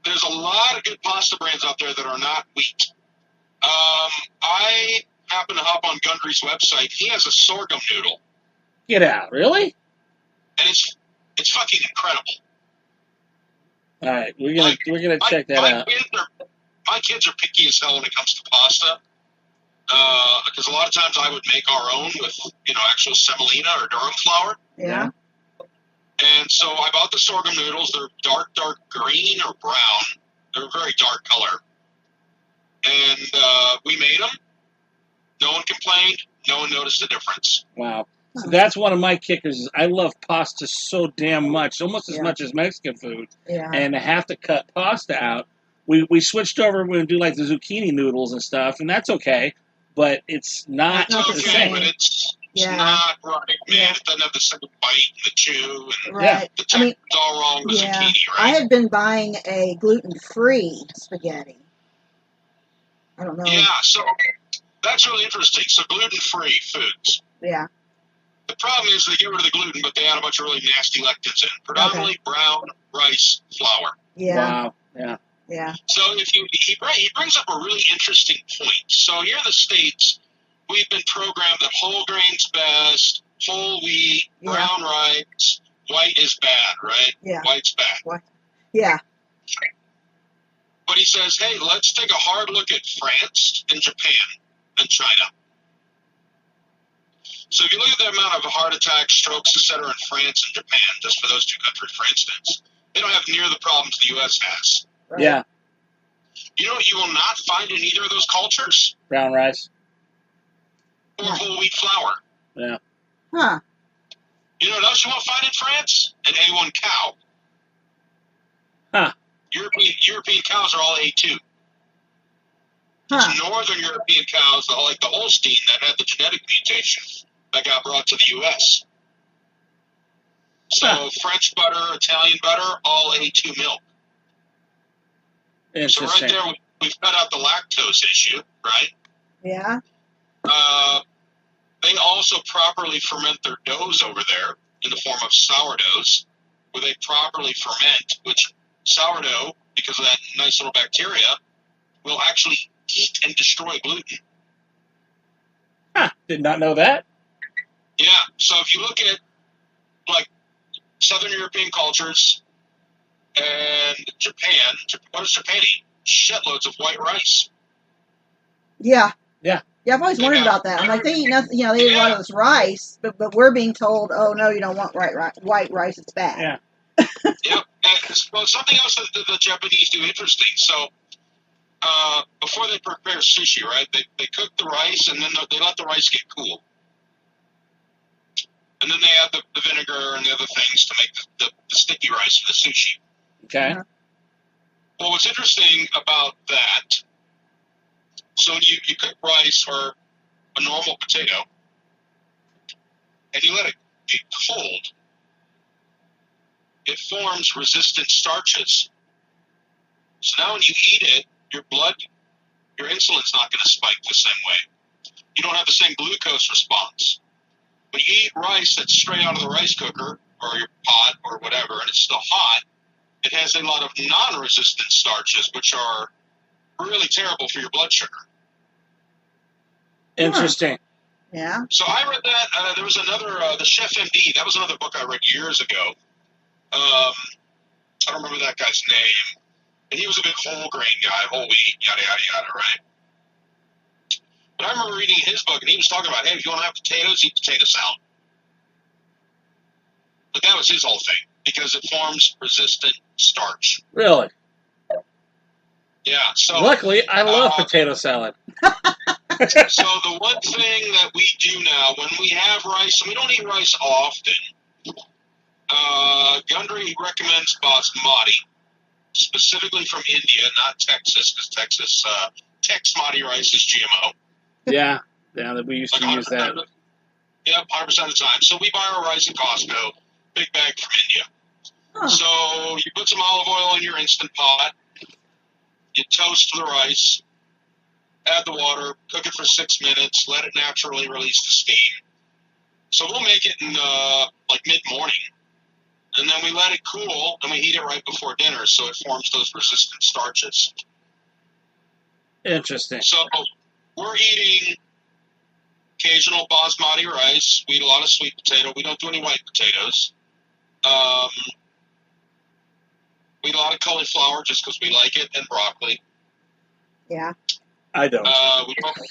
C: there's a lot of good pasta brands out there that are not wheat. I happen to hop on Gundry's website. He has a sorghum noodle.
D: Get out. Really?
C: And it's fucking incredible.
D: All right, we're gonna check that out.
C: My kids are picky as hell when it comes to pasta. Because a lot of times I would make our own with, actual semolina or durum flour.
E: Yeah.
C: And so I bought the sorghum noodles. They're dark green or brown. They're a very dark color. And we made them. No one complained. No one noticed the difference.
D: Wow. So that's one of my kickers. Is I love pasta so damn much, almost as much as Mexican food.
E: Yeah.
D: And to have to cut pasta out, we switched over. We're gonna do like the zucchini noodles and stuff, and that's okay. But it's not
E: It's
D: the
E: okay,
D: same.
C: But it's not right, man. It doesn't have the same bite and the chew, and
E: Right.
C: the texture's all wrong with zucchini, right?
E: I had been buying a gluten-free spaghetti. I don't know.
C: Yeah, so that's really interesting. So gluten-free foods.
E: Yeah.
C: The problem is they get rid of the gluten, but they add a bunch of really nasty lectins in. Predominantly brown rice flour.
E: Yeah.
D: Wow. Yeah.
E: Yeah.
C: So he brings up a really interesting point. So here in the States, we've been programmed that whole grain's best, whole wheat,
E: Yeah.
C: brown rice, white is bad, right?
E: Yeah.
C: White's bad.
E: Yeah.
C: But he says, hey, let's take a hard look at France and Japan and China. So if you look at the amount of heart attacks, strokes, etc. in France and Japan, just for those two countries, for instance, they don't have near the problems the U.S. has.
E: Right.
D: Yeah.
C: You know what you will not find in either of those cultures?
D: Brown rice.
C: Or whole wheat flour.
D: Yeah.
E: Huh.
C: You know what else you won't find in France? An A1 cow.
D: Huh.
C: European cows are all A2.
E: Huh.
C: It's Northern European cows, like the Holstein, that had the genetic mutation that got brought to the U.S. So French butter, Italian butter, all A2 milk. So
D: Interesting.
C: right there, we've cut out the lactose issue, right?
E: Yeah.
C: They also properly ferment their doughs over there in the form of sourdoughs, where they properly ferment, which sourdough, because of that nice little bacteria, will actually eat and destroy gluten.
D: Huh. Did not know that.
C: Yeah, so if you look at, like, Southern European cultures and Japan, what does Japan eat? Shitloads of white rice.
E: Yeah.
D: Yeah.
E: Yeah, I've always
C: They
E: wondered
C: have-
E: about that. I'm like, they eat nothing. You know, they eat a lot of this rice, but we're being told, oh no, you don't want white rice. It's bad.
D: Yeah.
C: Yep. Well, something else that the Japanese do interesting. So, before they prepare sushi, right, they cook the rice and then they let the rice get cool. And then they add the vinegar and the other things to make the sticky rice for the sushi.
D: Okay.
E: Uh-huh.
C: Well, what's interesting about that, so when you cook rice or a normal potato, and you let it get cold, it forms resistant starches. So now when you eat it, your insulin's not going to spike the same way. You don't have the same glucose response. When you eat rice that's straight out of the rice cooker or your pot or whatever, and it's still hot, it has a lot of non-resistant starches, which are really terrible for your blood sugar.
D: Interesting.
E: Yeah.
C: So I read that. There was another, the Chef MD. That was another book I read years ago. I don't remember that guy's name. And he was a big whole grain guy, whole wheat, yada, yada, yada, right? But I remember reading his book, and he was talking about, hey, if you want to have potatoes, eat potato salad. But that was his whole thing, because it forms resistant starch.
D: Really?
C: Yeah, so...
D: Luckily, I love potato salad.
C: So the one thing that we do now, when we have rice, and we don't eat rice often, Gundry recommends basmati, specifically from India, not Texas, because Tex-mati rice is GMO.
D: Yeah. Yeah, we used to use that.
C: Yep, 100% of the time. So we buy our rice at Costco, big bag from India.
E: Huh.
C: So you put some olive oil in your Instant Pot, you toast the rice, add the water, cook it for 6 minutes, let it naturally release the steam. So we'll make it in like mid-morning, and then we let it cool, and we eat it right before dinner, so it forms those resistant starches.
D: Interesting.
C: So we're eating occasional basmati rice. We eat a lot of sweet potato. We don't do any white potatoes. We eat a lot of cauliflower just because we like it, and broccoli.
E: Yeah.
D: I don't.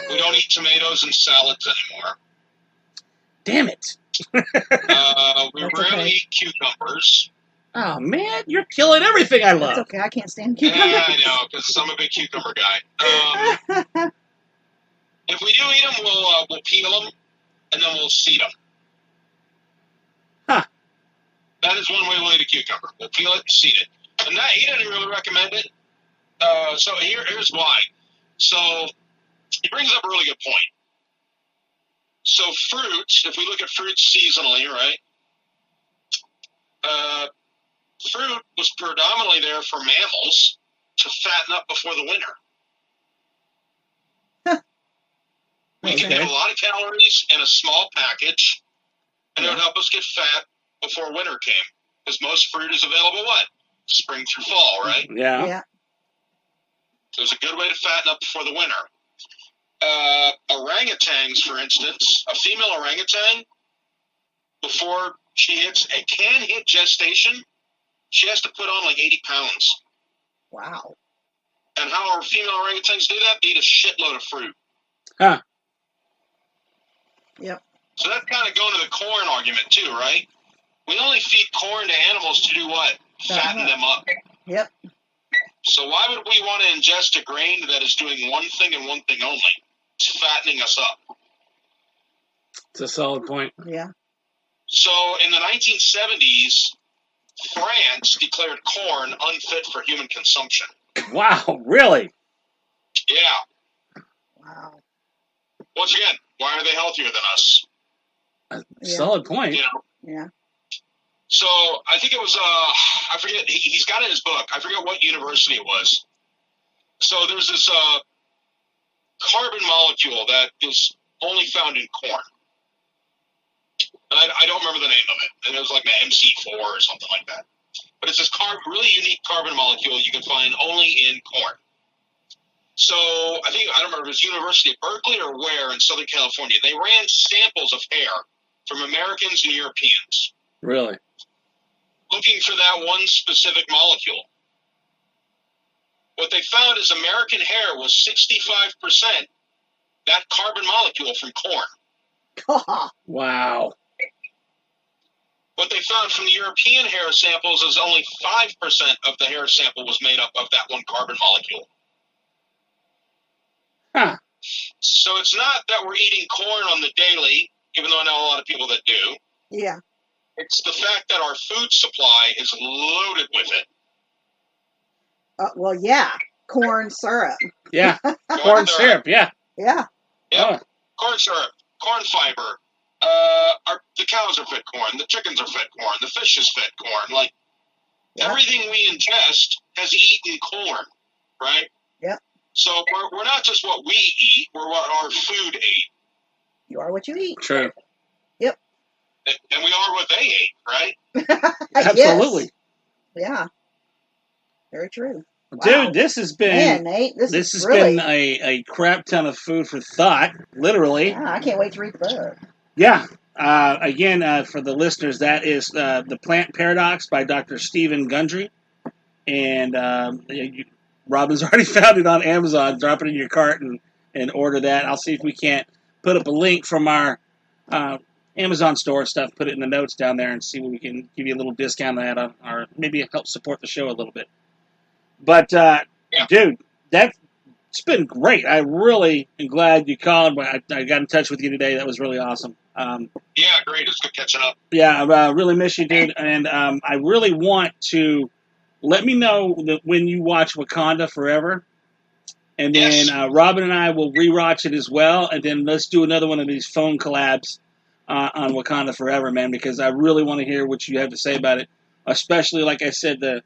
C: We don't eat tomatoes and salads anymore.
D: Damn it.
C: We
E: That's
C: rarely
E: okay.
C: eat cucumbers.
D: Oh, man, you're killing everything I love.
E: That's okay. I can't stand
C: Yeah,
E: cucumbers.
C: I know, because I'm a big cucumber guy. If we do eat them, we'll peel them, and then we'll seed them.
D: Huh.
C: That is one way we'll eat a cucumber. We'll peel it and seed it. And that, he didn't really recommend it. So here's why. So he brings up a really good point. So fruits, if we look at fruits seasonally, right? Fruit was predominantly there for mammals to fatten up before the winter. We can get a lot of calories in a small package, and it would help us get fat before winter came. Because most fruit is available what? Spring through fall, right?
D: Yeah.
E: Yeah.
C: It was a good way to fatten up before the winter. Orangutans, for instance, a female orangutan, before she can hit gestation, she has to put on like 80 pounds.
E: Wow.
C: And how our female orangutans do that? They eat a shitload of fruit.
D: Huh.
E: Yep.
C: So that's kind of going to the corn argument too, right? We only feed corn to animals to do what? Fatten them up.
E: Yep.
C: So why would we want to ingest a grain that is doing one thing and one thing only? It's fattening us up.
D: It's a solid point.
E: Yeah.
C: So in the 1970s, France declared corn unfit for human consumption.
D: Wow, really?
C: Yeah.
E: Wow.
C: Once again, why are they healthier than us?
E: Yeah.
D: Solid point.
C: You know?
E: Yeah.
C: So I think it was, I forget, he's got it in his book. I forget what university it was. So there's this carbon molecule that is only found in corn. And I don't remember the name of it. And it was like the MC4 or something like that. But it's this really unique carbon molecule you can find only in corn. So I don't remember if it was University of Berkeley or where in Southern California. They ran samples of hair from Americans and Europeans,
D: Really?
C: looking for that one specific molecule. What they found is American hair was 65% that carbon molecule from corn.
D: Wow.
C: What they found from the European hair samples is only 5% of the hair sample was made up of that one carbon molecule.
D: Huh.
C: So it's not that we're eating corn on the daily, even though I know a lot of people that do.
E: Yeah.
C: It's the fact that our food supply is loaded with it.
E: Well, yeah. Corn syrup.
D: Yeah. Corn syrup, yeah.
E: Yeah.
C: Yep.
D: Oh.
C: Corn syrup, corn fiber. The cows are fed corn. The chickens are fed corn. The fish is fed corn. Like,
E: Yeah.
C: everything we ingest has eaten corn, right?
E: Yep.
C: So we're not just what we eat, we're what our food ate.
E: You are what you eat.
D: True.
C: And we are what they ate, right?
D: Absolutely.
E: Yes. Yeah. Very true.
D: Dude,
E: Wow.
D: this has been
E: Man, Nate, this
D: this
E: is
D: has
E: really.
D: been a crap ton of food for thought, literally.
E: Yeah, I can't wait to read the book.
D: Yeah. Again, for the listeners, that is the Plant Paradox by Dr. Stephen Gundry. And Robin's already found it on Amazon. Drop it in your cart and order that. I'll see if we can't put up a link from our Amazon store stuff, put it in the notes down there, and see what we can give you a little discount on that, or maybe help support the show a little bit. But, dude, that's been great. I really am glad you called. I got in touch with you today. That was really awesome.
C: Yeah, great. It's good catching up.
D: Yeah, I really miss you, dude. And I really want to let me know that when you watch Wakanda Forever. And then
C: Yes.
D: Robin and I will rewatch it as well. And then let's do another one of these phone collabs on Wakanda Forever, man, because I really want to hear what you have to say about it. Especially, like I said, the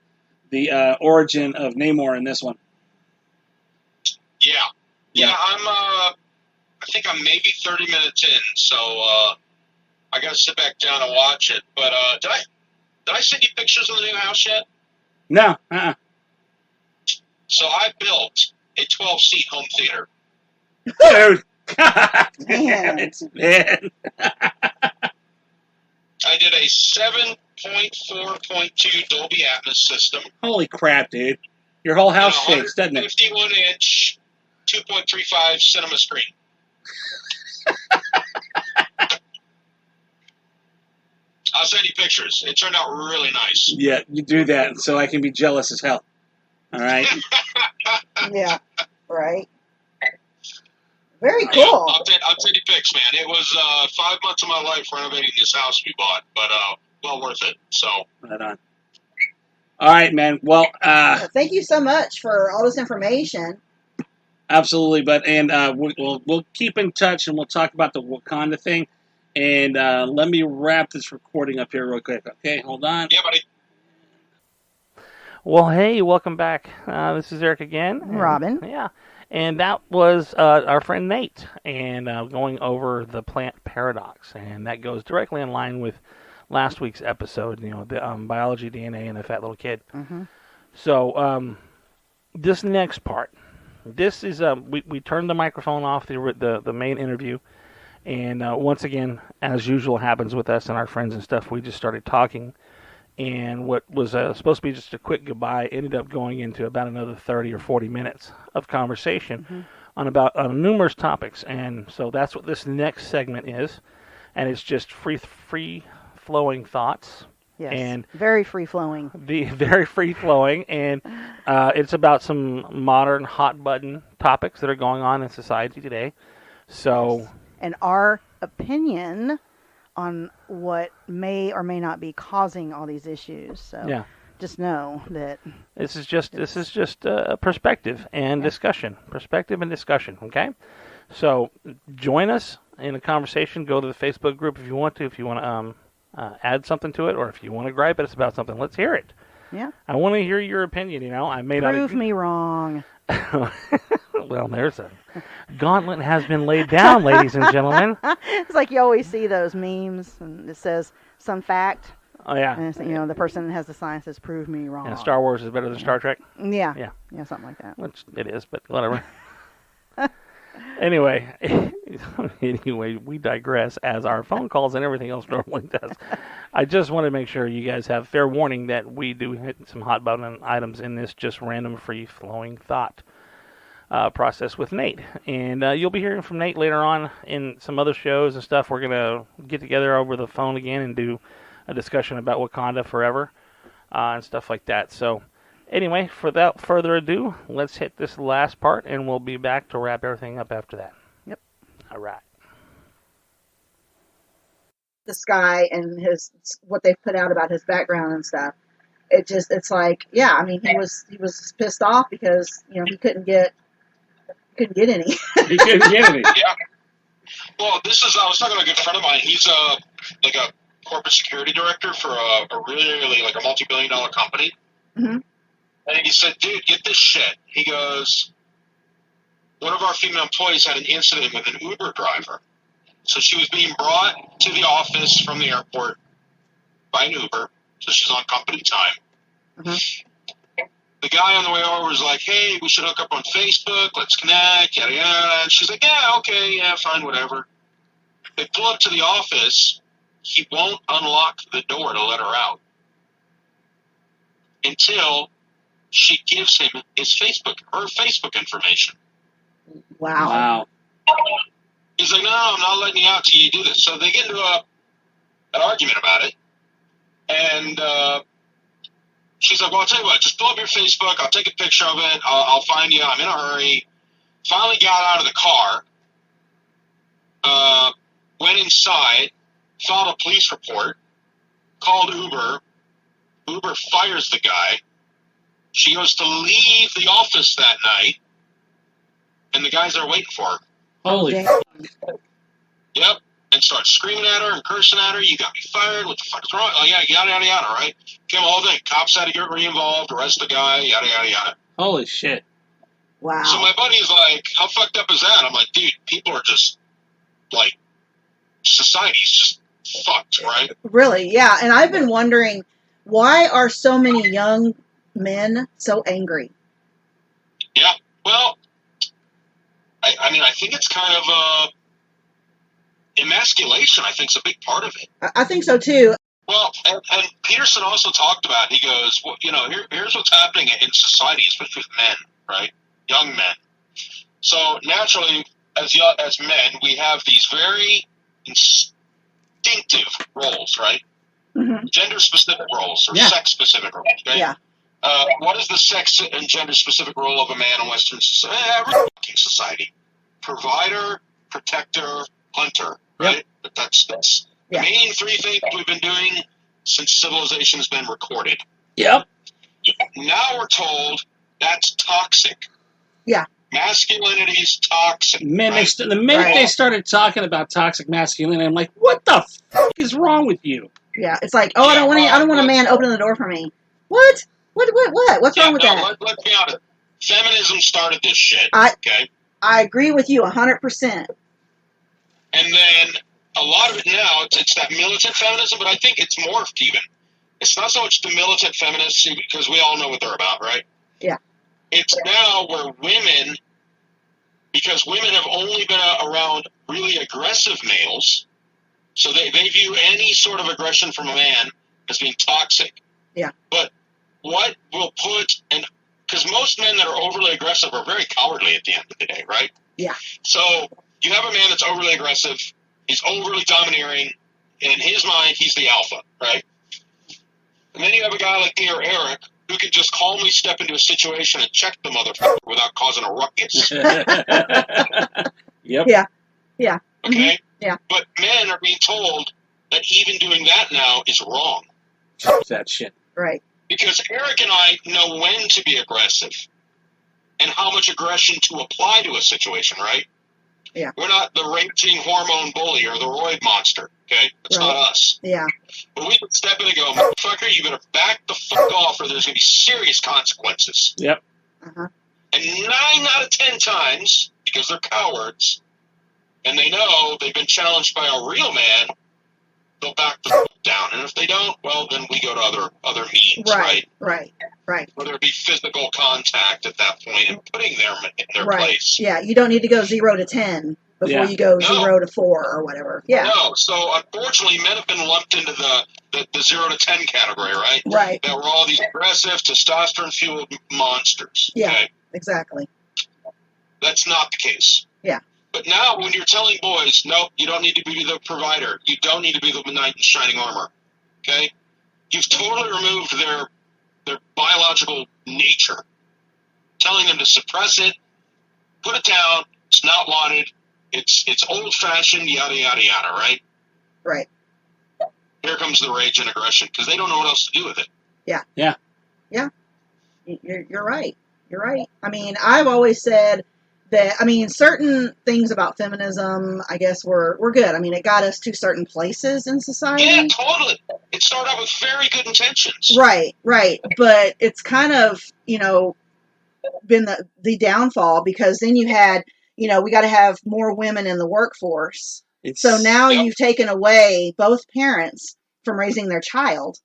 D: origin of Namor in this one.
C: Yeah. I think I'm maybe 30 minutes in, so I got to sit back down and watch it. But did I send you pictures of the new house yet?
D: No,
C: So I built a 12-seat home theater.
D: Dude, God damn
E: Man.
D: it, man.
C: I did a 7.4.2 Dolby Atmos system.
D: Holy crap, dude. Your whole house shakes, doesn't it?
C: 51-inch, 2.35 cinema screen. I'll send you pictures. It turned out really nice.
D: Yeah, you do that so I can be jealous as hell. All right?
E: Yeah. Right. Very
C: Yeah,
E: cool.
C: I'll send you pics, man. It was 5 months of my life renovating this house we bought, but well worth it. So
D: Right on. All right, man. Well,
E: Thank you so much for all this information.
D: absolutely. But we'll keep in touch and we'll talk about the Wakanda thing. And let me wrap this recording up here real quick. Okay, hold on.
C: yeah, buddy.
A: Well, hey, welcome back. This is Eric again. and-
B: Robin.
A: Yeah. And that was our friend Nate, and going over the Plant Paradox. And that goes directly in line with last week's episode, the biology, DNA, and a fat little kid.
B: Mhm.
A: So this next part, this is we turned the microphone off the main interview, and once again, as usual happens with us and our friends and stuff, we just started talking, and what was supposed to be just a quick goodbye ended up going into about another 30 or 40 minutes of conversation on numerous topics, and so that's what this next segment is, and it's just free flowing thoughts.
B: Yes.
A: And
B: very free flowing.
A: Very free flowing, and it's about some modern hot button topics that are going on in society today. So,
B: Yes. And our opinion on what may or may not be causing all these issues. So
A: yeah,
B: just know that
A: this is just perspective and discussion. Perspective and discussion. Okay, so join us in a conversation. Go to the Facebook group if you want to. If you want to add something to it, or if you want to gripe at us about something, let's hear it.
B: Yeah.
A: I want to hear your opinion. You know, I may
B: prove
A: not agree.
B: me wrong.
A: Well, there's a gauntlet has been laid down, ladies and gentlemen.
B: It's like you always see those memes, and it says some fact.
A: Oh yeah.
B: And it's, the person that has the sign says, "Prove me wrong."
A: And Star Wars is better than Star Trek.
B: Yeah.
A: Yeah.
B: Yeah, something like that.
A: Which it is, but whatever. Anyway, we digress as our phone calls and everything else normally does. I just want to make sure you guys have fair warning that we do hit some hot button items in this just random free flowing thought process with Nate. And you'll be hearing from Nate later on in some other shows and stuff. We're going to get together over the phone again and do a discussion about Wakanda Forever and stuff like that. So anyway, without further ado, let's hit this last part, and we'll be back to wrap everything up after that.
B: Yep.
A: All right.
E: This guy and what they've put out about his background and stuff. It's like, yeah, I mean, he was pissed off because, he couldn't get any.
D: He couldn't get any.
C: Yeah. Well, I was talking to a good friend of mine. He's like a corporate security director for a really like a multi-billion-dollar company.
E: Mm-hmm.
C: And he said, dude, get this shit. He goes, one of our female employees had an incident with an Uber driver. So she was being brought to the office from the airport by an Uber. So she's on company time.
E: Mm-hmm.
C: The guy on the way over was like, hey, we should hook up on Facebook. Let's connect, yada, yada. And she's like, yeah, okay, yeah, fine, whatever. They pull up to the office. He won't unlock the door to let her out until she gives him her Facebook information.
E: Wow.
C: He's like, no, I'm not letting you out till you do this. So they get into an argument about it. And she's like, well, I'll tell you what, just pull up your Facebook. I'll take a picture of it. I'll find you. I'm in a hurry. Finally got out of the car, went inside, filed a police report, called Uber. Uber fires the guy. She goes to leave the office that night, and the guys are waiting for her.
D: Holy
E: Damn.
C: Yep. And starts screaming at her and cursing at her. You got me fired. What the fuck is wrong? Oh, yeah, yada, yada, yada, right? Came the whole thing. Cops had to get re-involved, arrest the guy, yada, yada, yada.
D: Holy shit.
E: Wow.
C: So my buddy's like, how fucked up is that? I'm like, dude, people are just, like, society's just fucked, right?
E: Really, yeah. And I've been wondering, why are so many young men so angry?
C: Yeah. Well, I mean, I think it's kind of emasculation, I think, is a big part of it.
E: I think so too.
C: Well, and Peterson also talked about, he goes, well, here's what's happening in society, especially with men, right? Young men. So naturally, as men, we have these very instinctive roles, right?
E: Mm-hmm.
C: Gender-specific roles or
D: Yeah.
C: sex-specific roles, okay?
E: Yeah.
C: What is the sex and gender-specific role of a man in Western society? Every fucking society. Provider, protector, hunter, right? That's the
E: Yeah.
C: main three things we've been doing since civilization has been recorded.
D: Yep.
C: Now we're told that's toxic.
E: Yeah.
C: Masculinity is toxic.
D: Man,
C: right?
D: the minute
E: Right.
D: they started talking about toxic masculinity, I'm like, what the fuck is wrong with you?
E: Yeah. It's like, I don't want a man opening the door for me. What? What's wrong with that?
C: Let's be honest. Feminism started this shit. Okay.
E: I agree with you 100%.
C: And then a lot of it now, it's that militant feminism, but I think it's morphed even. It's not so much the militant feminists, because we all know what they're about, right?
E: Yeah.
C: It's now where women because women have only been around really aggressive males, so they view any sort of aggression from a man as being toxic.
E: Yeah.
C: But what will put, and because most men that are overly aggressive are very cowardly at the end of the day, right?
E: Yeah.
C: So you have a man that's overly aggressive, he's overly domineering, in his mind, he's the alpha, right? And then you have a guy like me or Eric who can just calmly step into a situation and check the motherfucker without causing a ruckus.
D: Yep.
E: Yeah. Yeah.
C: Okay?
E: Yeah.
C: But men are being told that even doing that now is wrong.
D: That shit.
E: Right.
C: Because Eric and I know when to be aggressive and how much aggression to apply to a situation, right?
E: Yeah.
C: We're not the raging hormone bully or the roid monster, okay? That's
E: Right.
C: not us.
E: Yeah.
C: But we can step in and go, motherfucker, you better back the fuck off or there's going to be serious consequences.
D: Yep.
E: Uh-huh.
C: And 9 out of 10 times, because they're cowards, and they know they've been challenged by a real man, they'll back the fuck down. And if they don't, well, then we go to other means, right?
E: Right.
C: Whether it be physical contact at that point and putting them in their
E: Right.
C: place.
E: Yeah. You don't need to go 0 to 10 before
D: Yeah.
E: you go
C: No.
E: 0 to 4 or whatever. Yeah.
C: No, so unfortunately, men have been lumped into the 0 to 10 category, right?
E: Right.
C: That we're all these aggressive, testosterone-fueled monsters.
E: Yeah.
C: Okay?
E: Exactly.
C: That's not the case.
E: Yeah.
C: But now, when you're telling boys, nope, you don't need to be the provider. You don't need to be the knight in shining armor. Okay? You've totally removed their biological nature. Telling them to suppress it, put it down, it's not wanted, it's old-fashioned, yada, yada, yada, right?
E: Right.
C: Here comes the rage and aggression, because they don't know what else to do with it.
E: You're right. You're right. I mean, I've always said that, I mean, certain things about feminism, I guess, were good. I mean, it got us to certain places in society.
C: Yeah, totally. It started out with very good intentions.
E: Right. But it's kind of, been the downfall, because then you had, we got to have more women in the workforce. So now
C: Yep.
E: you've taken away both parents from raising their child.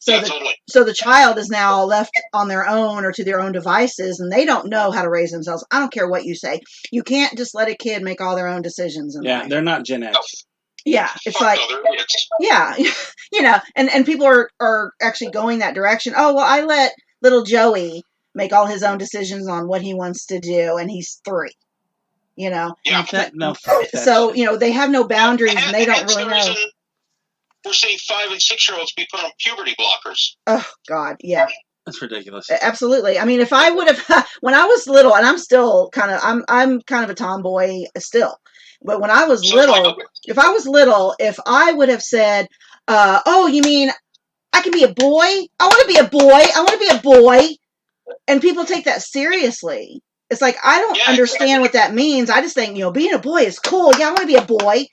C: Totally.
E: So the child is now left on their own or to their own devices, and they don't know how to raise themselves. I don't care what you say. You can't just let a kid make all their own decisions in life.
D: They're not Gen X.
E: Yeah, it's
C: Fuck
E: like,
C: no, they're idiots.
E: yeah, and people are actually going that direction. Oh, well, I let little Joey make all his own decisions on what he wants to do, and he's 3.
C: Yeah.
D: Fuck that
E: So,
D: shit.
E: they have no boundaries, and they don't
C: Hence
E: really
C: the
E: know.
C: reason we're seeing 5 and 6-year-olds be put on puberty blockers.
E: Oh, God, yeah.
D: That's ridiculous.
E: Absolutely. I mean, if I would have, when I was little, and I'm still I'm kind of a tomboy still, but when I was little, if I would have said, oh, you mean I can be a boy? I want to be a boy. I want to be a boy. And people take that seriously. It's like, I don't understand what that means. I just think, being a boy is cool. Yeah, I want to be a boy.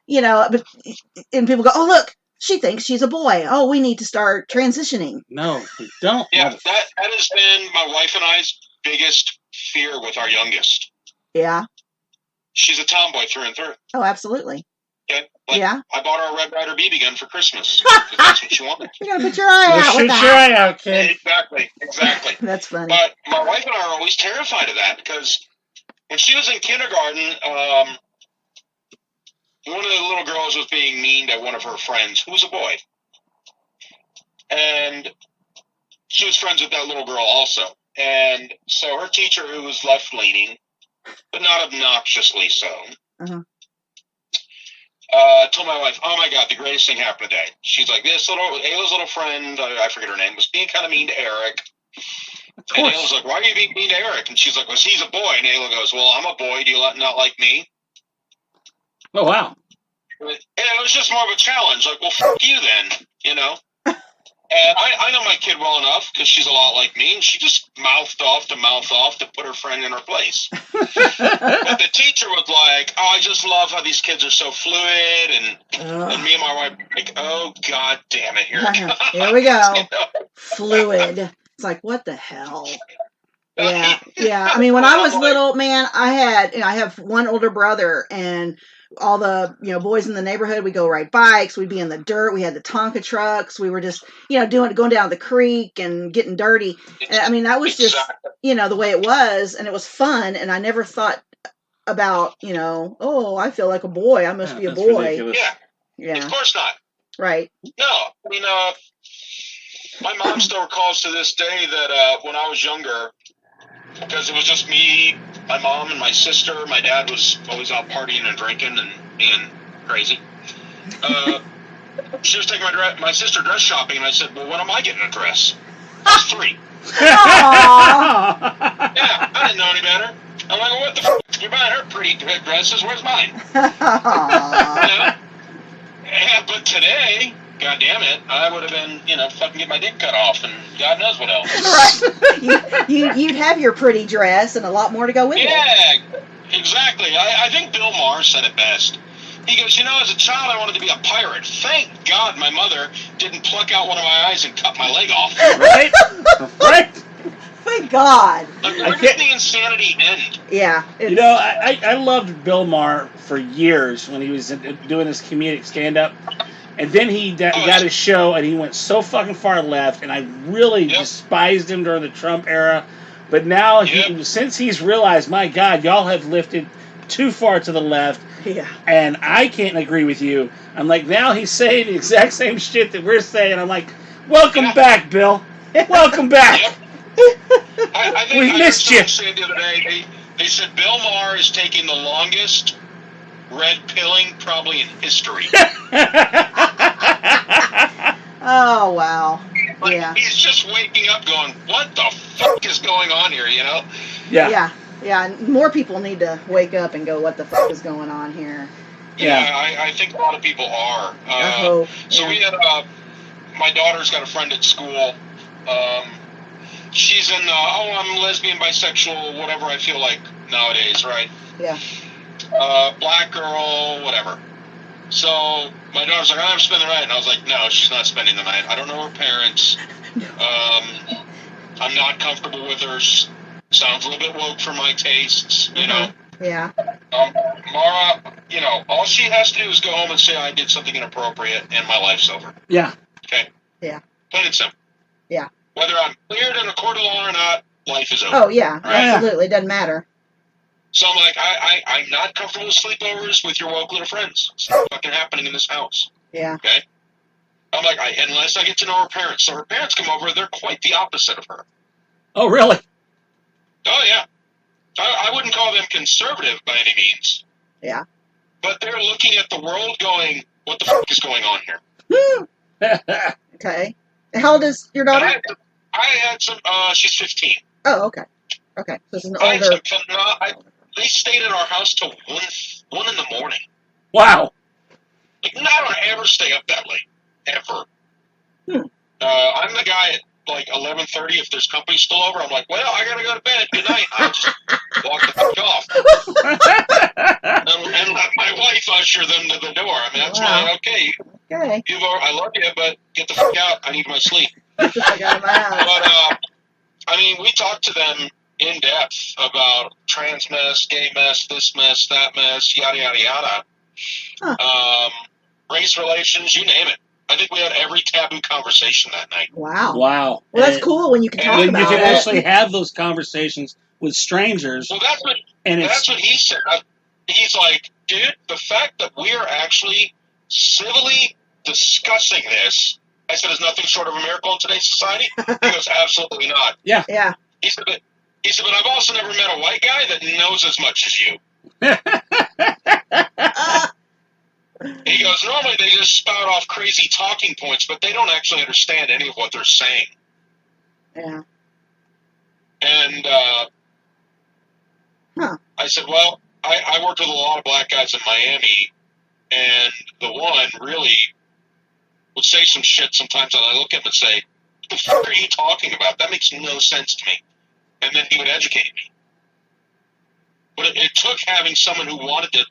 E: And people go, oh, look, she thinks she's a boy. Oh, we need to start transitioning.
D: No, we don't.
C: Yeah, that has been my wife and I's biggest fear with our youngest.
E: Yeah.
C: She's a tomboy through and through.
E: Oh, absolutely.
C: Okay?
E: Yeah.
C: I bought her a Red Ryder BB gun for Christmas. Because that's what she wanted.
E: You're going to put your eye out with
D: Shoot
E: that.
D: your eye out, kid.
C: Exactly.
E: That's funny.
C: But my wife and I are always terrified of that, because when she was in kindergarten, one of the little girls was being mean to one of her friends, who was a boy. And she was friends with that little girl also. And so her teacher, who was left-leaning, but not obnoxiously so, told my wife, oh my God, the greatest thing happened today. She's like, Ayla's little friend, I forget her name, was being kind of mean to Eric. And Ayla's like, why are you being mean to Eric? And she's like, well, he's a boy. And Ayla goes, well, I'm a boy. Do you not like me?
D: Oh, wow.
C: And it was just more of a challenge. Like, well, fuck you then, And I know my kid well enough, because she's a lot like me, and she just mouthed off to put her friend in her place. But the teacher was like, oh, I just love how these kids are so fluid, and me and my wife were like, oh, God damn it, here it comes.
E: Here we go. Fluid. It's like, what the hell? Yeah. I mean, when I was little, man, I have one older brother, and all the boys in the neighborhood, we go ride bikes, we'd be in the dirt, we had the Tonka trucks, we were just going down the creek and getting dirty. And I mean, that was just the way it was, and it was fun, and I never thought about, oh, I feel like a boy. I must be a
D: That's
E: boy.
D: ridiculous.
C: Yeah,
E: Yeah.
C: of course not.
E: Right.
C: No, I mean, my mom still recalls to this day that when I was younger, because it was just me, my mom, and my sister. My dad was always out partying and drinking and being crazy. She was taking my sister dress shopping, and I said, well, when am I getting a dress? I was 3. Yeah, I didn't know any better. I'm like, well, what the f***? You're buying her pretty dresses. Where's mine? Yeah, but today, God damn it, I would have been, fucking get my dick cut off and God knows what else.
E: Right. You'd have your pretty dress and a lot more to go with it.
C: Yeah, exactly. I think Bill Maher said it best. He goes, as a child I wanted to be a pirate. Thank God my mother didn't pluck out one of my eyes and cut my leg off.
D: Right? Right?
E: Thank God.
C: Like, where does the insanity end?
E: Yeah.
D: I loved Bill Maher for years when he was doing his comedic stand-up. And then he got his show, and he went so fucking far left, and I really despised him during the Trump era. But now, since he's realized, my God, y'all have lifted too far to the left, and I can't agree with you. I'm like, now he's saying the exact same shit that we're saying. I'm like, welcome back, Bill. Welcome back.
C: Yep. I think
D: We missed you.
C: Said the other day, they said Bill Maher is taking the longest red pilling probably in history.
E: Oh, wow.
C: Like, he's just waking up going, what the fuck is going on here,
E: Yeah. More people need to wake up and go, what the fuck is going on here?
C: Yeah, I think a lot of people are.
E: I hope.
C: So we had, my daughter's got a friend at school. She's in, I'm lesbian, bisexual, whatever I feel like nowadays, right?
E: Yeah.
C: Black girl, whatever. So my daughter's like, I'm spending the night. And I was like, no, she's not spending the night. I don't know her parents. I'm not comfortable with her. Sounds a little bit woke for my tastes,
E: Yeah.
C: Mara, all she has to do is go home and say I did something inappropriate and my life's over.
D: Yeah.
C: Okay?
E: Yeah.
C: Plain and simple.
E: Yeah.
C: Whether I'm cleared in a court of law or not, life is over.
E: Oh, yeah.
C: Right?
E: Absolutely. Doesn't matter.
C: So I'm like, I'm not comfortable with sleepovers with your woke little friends. It's not fucking happening in this house.
E: Yeah.
C: Okay? I'm like, unless I get to know her parents. So her parents come over, they're quite the opposite of her.
D: Oh, really?
C: Oh, yeah. I wouldn't call them conservative by any means.
E: Yeah.
C: But they're looking at the world going, what the fuck is going on here?
E: Okay. How old is your daughter?
C: I had some, she's 15.
E: Oh, okay. Okay. So it's an
C: I had
E: older.
C: they stayed at our house till 1 in the morning.
D: Wow.
C: Like, I don't ever stay up that late. Ever. I'm the guy at like 11:30. If there's company still over, I'm like, well, I gotta go to bed. Good night. I just walk the fuck off and let my wife usher them to the door. I mean, that's my okay.
E: Okay.
C: I love you, but get the fuck out. I need my sleep.
E: Get the fuck out of my house.
C: But I mean, we talked to them in depth about trans mess, gay mess, this mess, that mess, yada yada yada. Race relations, you name it. I think we had every taboo conversation that night.
E: Wow.
D: Wow.
E: Well, that's cool when you can talk
D: when
E: about
D: you can
E: it.
D: actually have those conversations with strangers.
C: Well, that's what he said. He's like, dude, the fact that we're actually civilly discussing this, I said, is nothing short of a miracle in today's society. He goes, absolutely not.
E: Yeah.
C: He said, but I've also never met a white guy that knows as much as you. He goes, normally they just spout off crazy talking points, but they don't actually understand any of what they're saying.
E: Yeah.
C: And I said, well, I worked with a lot of black guys in Miami, and the one really would say some shit sometimes, and I look at him and say, what the fuck are you talking about? That makes no sense to me. And then he would educate me. But it took having someone who wanted to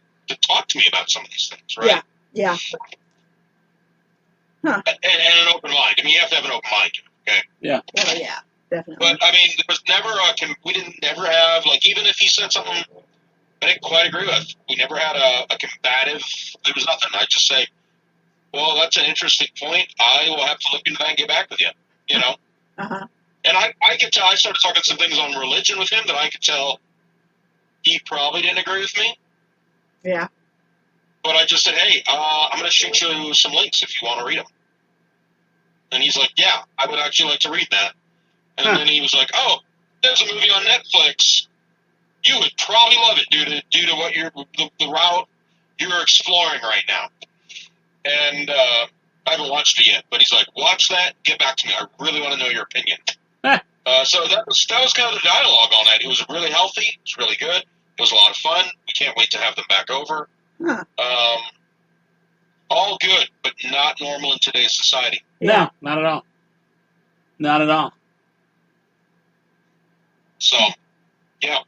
C: talk to me about some of these things, right?
E: Yeah.
C: And an open mind. I mean, you have to have an open mind, okay?
D: Yeah.
E: Oh, yeah. Definitely.
C: But, I mean, there was never we didn't never have, like, even if he said something I didn't quite agree with, we never had a combative, there was nothing. I'd just say, well, that's an interesting point. I will have to look into that and get back with you,
E: Uh-huh.
C: And I could tell, I started talking some things on religion with him that I could tell He probably didn't agree with me.
E: Yeah.
C: But I just said, hey, I'm going to shoot you some links if you want to read them. And he's like, yeah, I would actually like to read that. And then he was like, oh, there's a movie on Netflix. You would probably love it due to what the route you're exploring right now. And I haven't watched it yet, but he's like, watch that, get back to me. I really want to know your opinion. So that was kind of the dialogue on that. It was really healthy. It was really good. It was a lot of fun. We can't wait to have them back over.
E: Huh.
C: All good, but not normal in today's society.
D: No, not at all. Not at all.
C: So, yeah.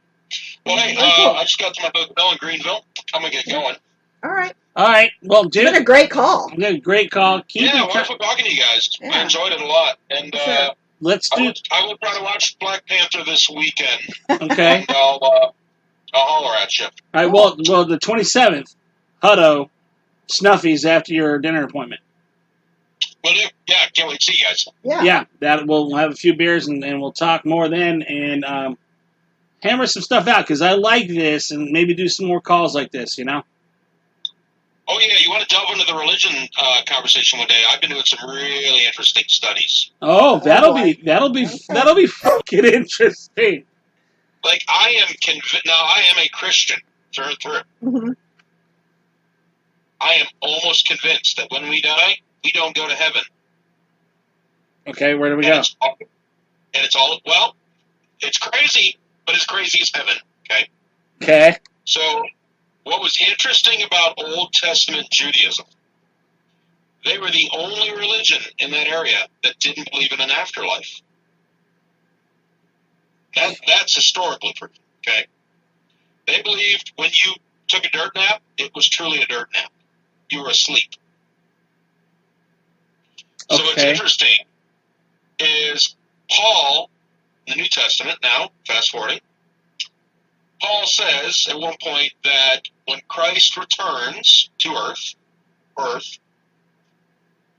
C: Well, hey,
E: Cool.
C: I just got to my hotel in Greenville. I'm going to get going.
E: All right.
D: All right. Well,
E: It's been a great call.
D: Great call.
C: Wonderful talking to you guys.
E: Yeah.
C: I enjoyed it a lot. And
E: Sure.
C: I will try to watch Black Panther this weekend.
D: Okay.
C: I'll holler at you.
D: All right. Well, the 27th, Hutto, Snuffy's after your dinner appointment.
C: Well, yeah, can't wait to see you guys.
E: Yeah.
D: That we'll have a few beers and we'll talk more then and hammer some stuff out because I like this and maybe do some more calls like this. You know.
C: Oh yeah, you want to delve into the religion conversation one day? I've been doing some really interesting studies.
D: Oh, that'll be fucking interesting.
C: Like I am a Christian through and through.
E: Mm-hmm.
C: I am almost convinced that when we die, we don't go to heaven.
D: Okay, where do we go?
C: It's crazy, but as crazy as heaven. Okay.
D: Okay.
C: So, what was interesting about Old Testament Judaism? They were the only religion in that area that didn't believe in an afterlife. That's historically proven. Okay. They believed when you took a dirt nap, it was truly a dirt nap. You were asleep. So what's interesting is Paul, in the New Testament now, fast forwarding, Paul says at one point that when Christ returns to earth,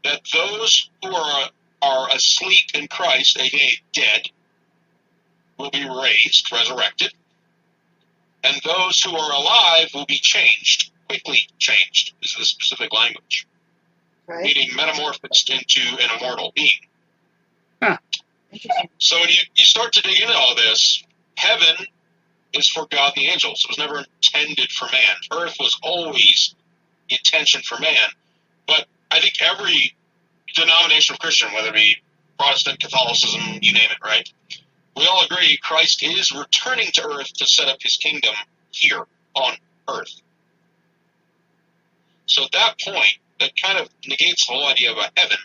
C: that those who are asleep in Christ, aka dead, will be raised, resurrected, and those who are alive will be changed, quickly changed, is the specific language.
E: Right.
C: Meaning metamorphosed into an immortal being.
D: Huh.
C: So when you start to dig into all this, heaven is for God and the angels. It was never intended for man. Earth was always the intention for man. But I think every denomination of Christian, whether it be Protestant, Catholicism, you name it, right? We all agree Christ is returning to earth to set up his kingdom here on earth. So at that point, that kind of negates the whole idea about heaven,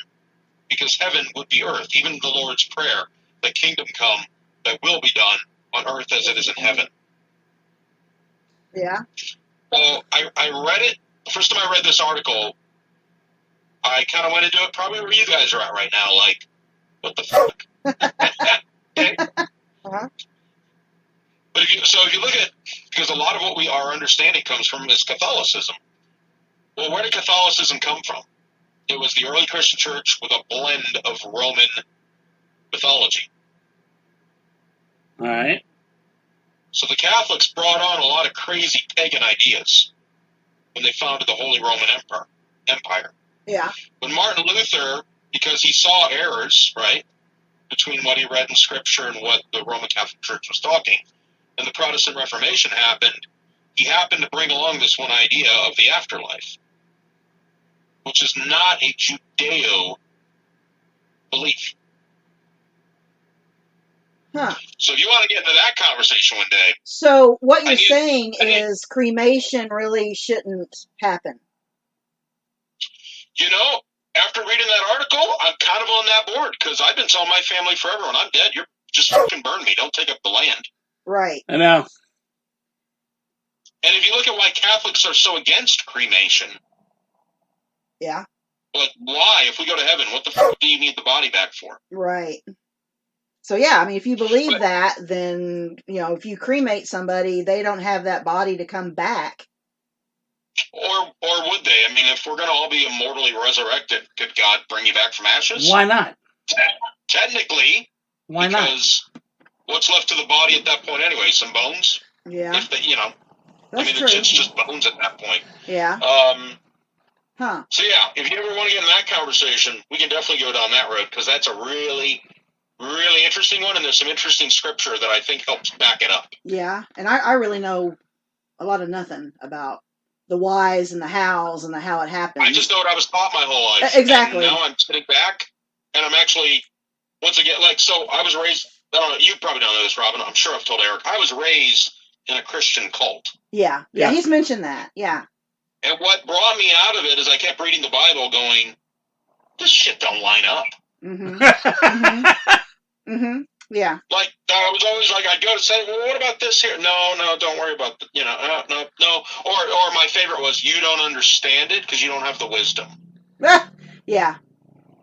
C: because heaven would be earth. Even the Lord's Prayer, the kingdom come, that will be done on earth as it is in heaven.
E: Yeah.
C: Well, I read it. The first time I read this article, I kind of went into it probably where you guys are at right now. Like, what the fuck? Okay?
E: Uh-huh.
C: But if you look at, because a lot of what our understanding comes from is Catholicism. Well, where did Catholicism come from? It was the early Christian church with a blend of Roman mythology.
D: All right.
C: So the Catholics brought on a lot of crazy pagan ideas when they founded the Holy Roman Empire.
E: Yeah.
C: When Martin Luther, because he saw errors, right, between what he read in Scripture and what the Roman Catholic Church was talking, and the Protestant Reformation happened, he happened to bring along this one idea of the afterlife, which is not a Judeo belief.
E: Huh.
C: So if you want to get into that conversation one day.
E: So what you're saying is cremation really shouldn't happen.
C: You know, after reading that article, I'm kind of on that board, because I've been telling my family forever, when I'm dead, you're just fucking burn me. Don't take up the land.
E: Right.
D: I know.
C: And if you look at why Catholics are so against cremation.
E: Yeah.
C: Like, why? If we go to heaven, what the fuck do you need the body back for?
E: Right. So, yeah, I mean, if you believe that, then, you know, if you cremate somebody, they don't have that body to come back.
C: Or would they? I mean, if we're going to all be immortally resurrected, could God bring you back from ashes?
D: Why not?
C: Technically.
D: Why not?
C: Because what's left of the body at that point anyway? Some bones?
E: Yeah.
C: If they, you know,
E: That's
C: I mean,
E: true.
C: it's just bones at that point.
E: Yeah. Huh.
C: So yeah, if you ever want to get in that conversation, we can definitely go down that road because that's a really, really interesting one, and there's some interesting scripture that I think helps back it up.
E: Yeah, and I really know a lot of nothing about the whys and the hows and the how it happened.
C: I just know what I was taught my whole life.
E: Exactly.
C: And now I'm sitting back, and I'm actually, once again, like, so I was raised, I don't know, you probably don't know this, Robin, I'm sure I've told Eric, I was raised in a Christian cult.
E: Yeah, he's mentioned that, yeah.
C: And what brought me out of it is I kept reading the Bible going, this shit don't line up.
E: Yeah.
C: Like, I was always like, I'd go to say, well, what about this here? No, don't worry about the, you know, no. Or my favorite was, you don't understand it because you don't have the wisdom.
E: Yeah.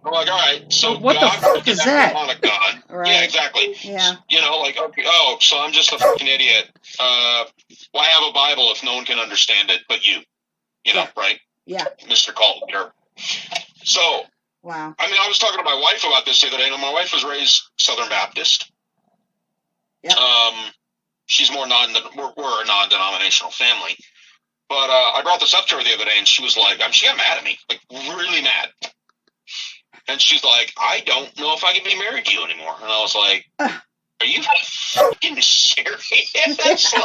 C: I'm like, all right, so
D: what
C: God,
D: the fuck is that?
C: On a God.
E: Right.
C: Yeah, exactly.
E: Yeah.
C: You know, like, okay, oh, so I'm just a fucking idiot. Why have a Bible if no one can understand it but you? You know, right?
E: Yeah.
C: Mr. Calder. So,
E: wow.
C: I mean, I was talking to my wife about this the other day, and my wife was raised Southern Baptist.
E: Yep.
C: She's more we're a non-denominational family. But I brought this up to her the other day, and she was like, she got mad at me, like really mad. And she's like, I don't know if I can be married to you anymore. And I was like, are you fucking serious?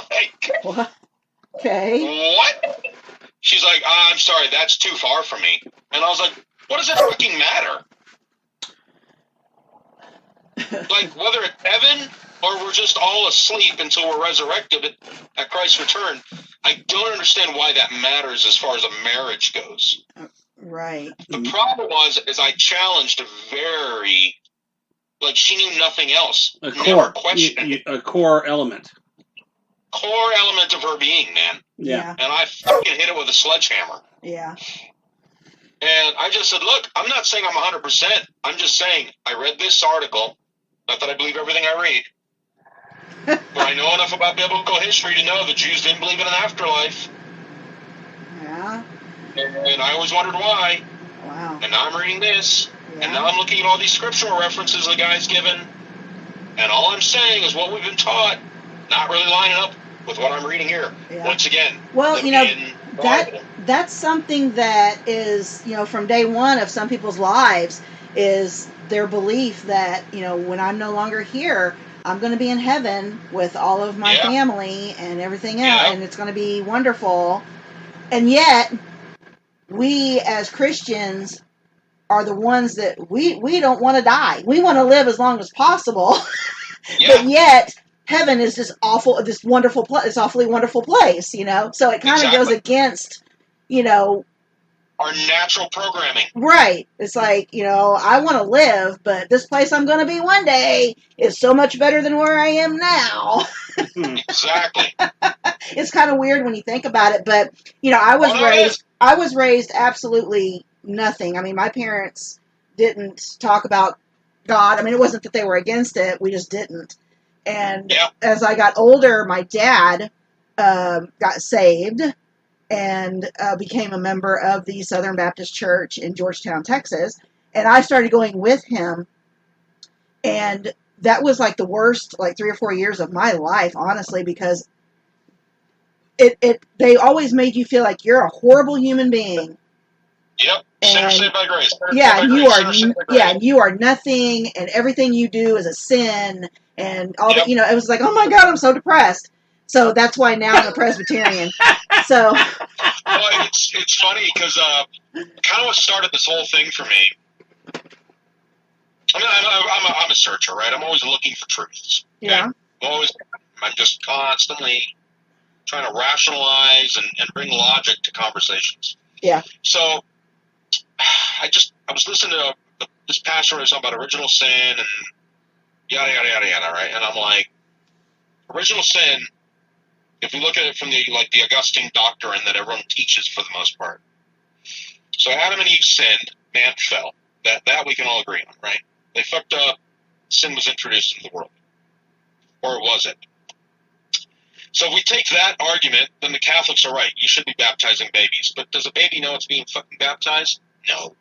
C: Like,
E: what? Okay.
C: What? She's like, I'm sorry, that's too far from me. And I was like, what does it fucking matter? Like, whether it's heaven or we're just all asleep until we're resurrected at Christ's return, I don't understand why that matters as far as a marriage goes.
E: Right.
C: The problem is I challenged a very, like, she knew nothing else.
D: A core element.
C: Core element of her being, man.
E: Yeah.
C: And I fucking hit it with a sledgehammer.
E: Yeah.
C: And I just said, look, I'm not saying I'm 100%. I'm just saying I read this article. Not that I believe everything I read. But I know enough about biblical history to know the Jews didn't believe in an afterlife.
E: Yeah.
C: And I always wondered why.
E: Wow.
C: And now I'm reading this.
E: Yeah.
C: And now I'm looking at all these scriptural references the guy's given. And all I'm saying is what we've been taught, not really lining up with what I'm reading here.
E: Yeah.
C: Once again.
E: Well, that's something that is, from day one of some people's lives is their belief that, when I'm no longer here, I'm going to be in heaven with all of my family and everything else, and it's going to be wonderful. And yet, we as Christians are the ones that we don't want to die. We want to live as long as possible. But yet, heaven is this wonderful place, this awfully wonderful place, So it kind of goes against,
C: our natural programming.
E: Right. It's like, I want to live, but this place I'm going to be one day is so much better than where I am now.
C: Exactly.
E: It's kind of weird when you think about it, but, I was raised absolutely nothing. I mean, my parents didn't talk about God. I mean, it wasn't that they were against it. We just didn't. And as I got older, my dad got saved and became a member of the Southern Baptist Church in Georgetown, Texas. And I started going with him. And that was like the worst, 3 or 4 years of my life, honestly, because they always made you feel like you're a horrible human being.
C: Yep. Sinner saved by grace.
E: You are nothing, and everything you do is a sin, and all that. It was like, oh my God, I'm so depressed. So that's why now I'm a Presbyterian. So,
C: well, it's funny because kind of what started this whole thing for me. I mean, I'm a searcher, right? I'm always looking for truths. Okay?
E: Yeah.
C: I'm just constantly trying to rationalize and bring logic to conversations.
E: Yeah.
C: So I was listening to this pastor was talking about original sin and yada yada yada yada, right? And I'm like, original sin. If we look at it from the Augustine doctrine that everyone teaches for the most part. So Adam and Eve sinned, man fell. That we can all agree on, right? They fucked up, sin was introduced into the world. Or was it? So if we take that argument, then the Catholics are right. You should be baptizing babies. But does a baby know it's being fucking baptized? No.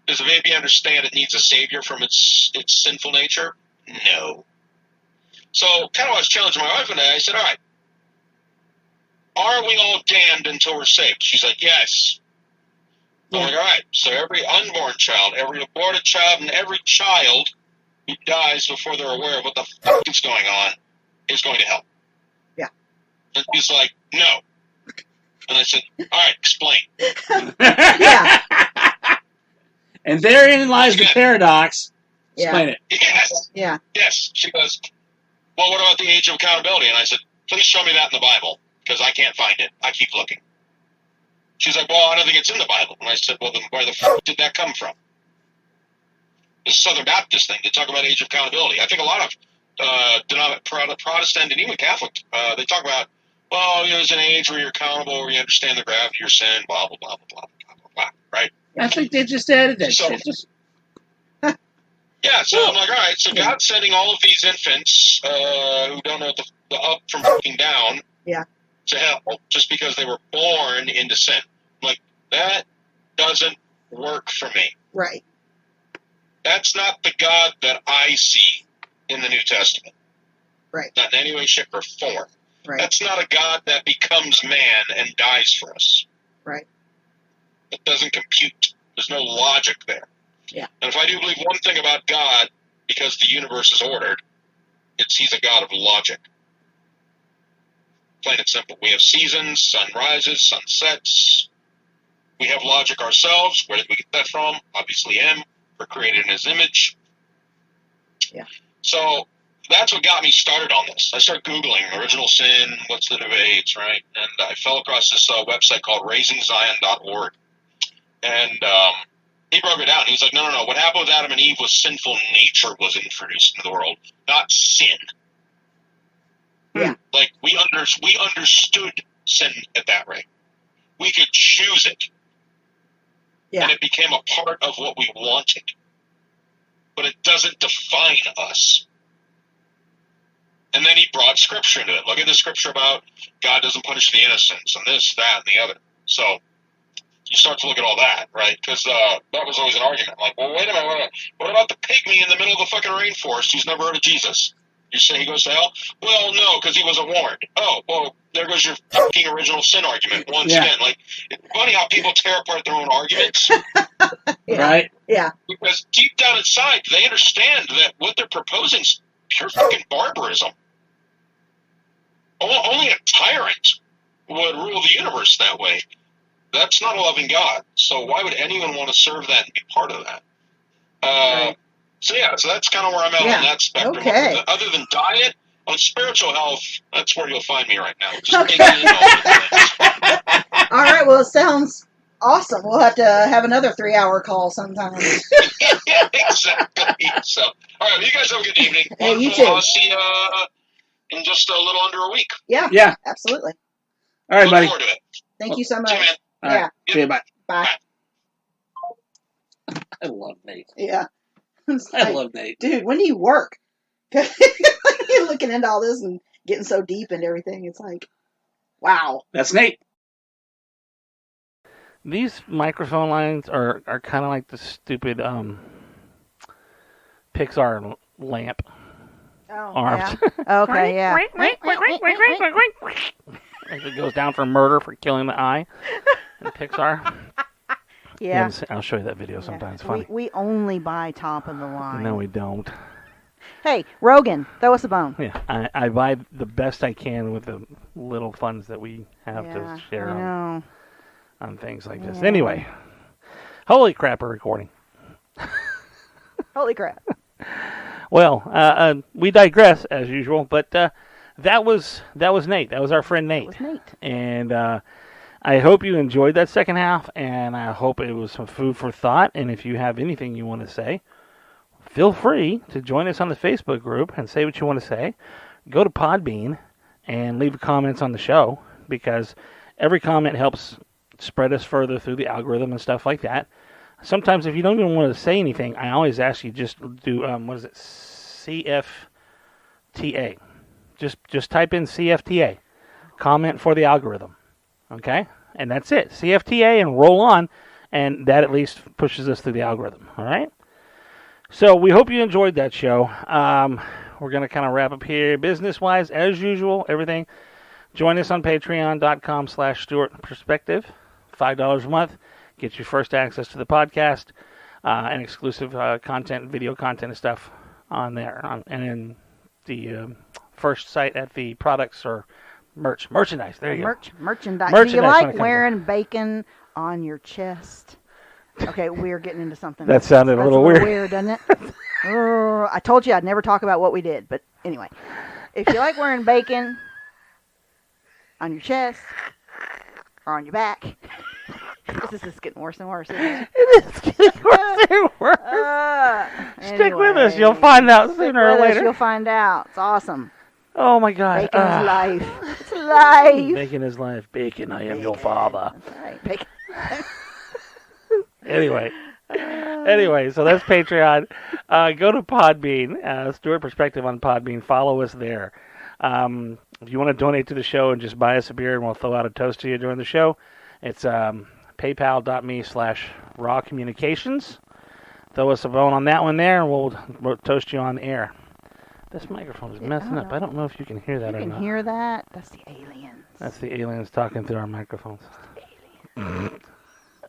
C: Does a baby understand it needs a savior from its sinful nature? No. So kind of I was challenging my wife one day. I said, all right, are we all damned until we're saved? She's like, yes. I'm like, all right. So every unborn child, every aborted child, and every child who dies before they're aware of what the fuck is going on is going to hell.
E: Yeah.
C: And he's like, no. And I said, all right, explain.
E: Yeah.
D: And therein lies the paradox. Explain it.
C: Yes.
E: Yeah.
C: Yes. She goes, well, what about the age of accountability? And I said, please show me that in the Bible, because I can't find it. I keep looking. She's like, well, I don't think it's in the Bible. And I said, well, then where the fuck did that come from? This Southern Baptist thing. They talk about age of accountability. I think a lot of Protestant and even Catholic, they talk about, well, there's an age where you're accountable, where you understand the gravity of your sin, blah, blah, blah, blah, blah, blah, blah, right?
D: I think they just added that shit.
C: Yeah, so I'm like, all right, so God's sending all of these infants who don't know the up from fucking down to hell just because they were born into sin. I'm like, that doesn't work for me.
E: Right.
C: That's not the God that I see in the New Testament.
E: Right.
C: Not in any way, shape, or form.
E: Right.
C: That's not a God that becomes man and dies for us.
E: Right.
C: It doesn't compute. There's no logic there.
E: Yeah.
C: And if I do believe one thing about God, because the universe is ordered, it's he's a God of logic. Plain and simple. We have seasons, sun rises, sun sets. We have logic ourselves. Where did we get that from? Obviously him. We're created in his image.
E: Yeah.
C: So that's what got me started on this. I started Googling original sin, what's the debates, right? And I fell across this website called raisingzion.org. And he broke it down. He was like, no. What happened with Adam and Eve was sinful nature was introduced into the world, not sin.
E: Yeah.
C: Like, we understood sin at that rate. We could choose it.
E: Yeah.
C: And it became a part of what we wanted. But it doesn't define us. And then he brought scripture into it. Look at the scripture about God doesn't punish the innocents and this, that, and the other. So you start to look at all that, right? Because that was always an argument. Like, well, wait a minute. What about the pygmy in the middle of the fucking rainforest who's never heard of Jesus? You say he goes to hell? Well, no, because he wasn't warned. Oh, well, there goes your fucking original sin argument once again. Like, it's funny how people tear apart their own arguments.
D: Right?
E: Yeah.
C: Because deep down inside, they understand that what they're proposing is pure fucking barbarism. Only a tyrant would rule the universe that way. That's not a loving God. So why would anyone want to serve that and be part of that?
E: Right.
C: So that's kind of where I'm at on that spectrum.
E: Okay.
C: Other than diet, on spiritual health, that's where you'll find me right now. Just
E: Okay.
C: digging in all the things.
E: All right. Well, it sounds awesome. We'll have to have another 3-hour call sometime.
C: Yeah, exactly. So, all right, well, you guys have a good evening.
E: Hey, you
C: Wonderful.
E: too.
C: I'll see you in just a little under a week.
E: Yeah.
D: Yeah.
E: Absolutely.
D: All right,
C: Look
D: buddy.
C: forward to it.
E: Thank you so much.
C: See you, man.
D: All right.
E: Yeah.
D: See you. Bye.
E: Bye.
D: I love Nate.
E: Yeah. It's
D: I
E: like,
D: love Nate.
E: dude, when do you work? You're looking into all this and getting so deep into everything. It's like, wow.
D: That's Nate.
A: These microphone lines are kind of like the stupid Pixar lamp
B: Oh,
A: arms.
B: yeah. Okay, yeah.
A: As it goes down for murder for killing the eye in Pixar.
B: Yeah.
A: I'll show you that video sometime. It's funny.
B: We only buy top of the line.
A: No, we don't.
B: Hey, Rogan, throw us a bone.
A: Yeah, I buy the best I can with the little funds that we have to share
B: I know.
A: on things like this.
B: Yeah.
A: Anyway, holy crap, we're recording.
B: Holy crap.
A: Well, we digress as usual, but that was Nate. That was our friend Nate.
B: It was Nate.
A: And I hope you enjoyed that second half, and I hope it was some food for thought. And if you have anything you want to say, feel free to join us on the Facebook group and say what you want to say. Go to Podbean and leave comments on the show, because every comment helps spread us further through the algorithm and stuff like that. Sometimes if you don't even want to say anything, I always ask you just do, CFTA. Just type in CFTA. Comment for the algorithm. Okay? And that's it. CFTA and roll on, and that at least pushes us through the algorithm. All right? So we hope you enjoyed that show. We're going to kind of wrap up here business-wise, as usual, everything. Join us on patreon.com/StuartPerspective. $5 a month gets you first access to the podcast and exclusive content, video content and stuff on there. And then the first site at the products or merchandise. There you go.
B: Merchandise.
A: Merchandise
B: Do you
A: when it
B: like
A: comes
B: wearing bacon on your chest? Okay, we're getting into something.
A: That sounded a little
B: weird, doesn't it? I told you I'd never talk about what we did, but anyway. If you like wearing bacon on your chest or on your back, this is just getting worse and worse, isn't it?
A: It is getting worse and worse. Stick with us. You'll find out sooner or later.
B: You'll find out. It's awesome.
A: Oh, my God.
B: Bacon is life. It's life.
A: Bacon is life. Bacon, I am your father.
B: That's right. Bacon.
A: Anyway, so that's Patreon. Go to Podbean, Stuart Perspective on Podbean. Follow us there. If you want to donate to the show and just buy us a beer and we'll throw out a toast to you during the show, it's paypal.me/rawcommunications. Throw us a bone on that one there and we'll toast you on the air. This microphone is messing up. I don't know if you can hear that or not.
B: You can hear that? That's the aliens.
A: That's the aliens talking through our microphones.
B: Aliens.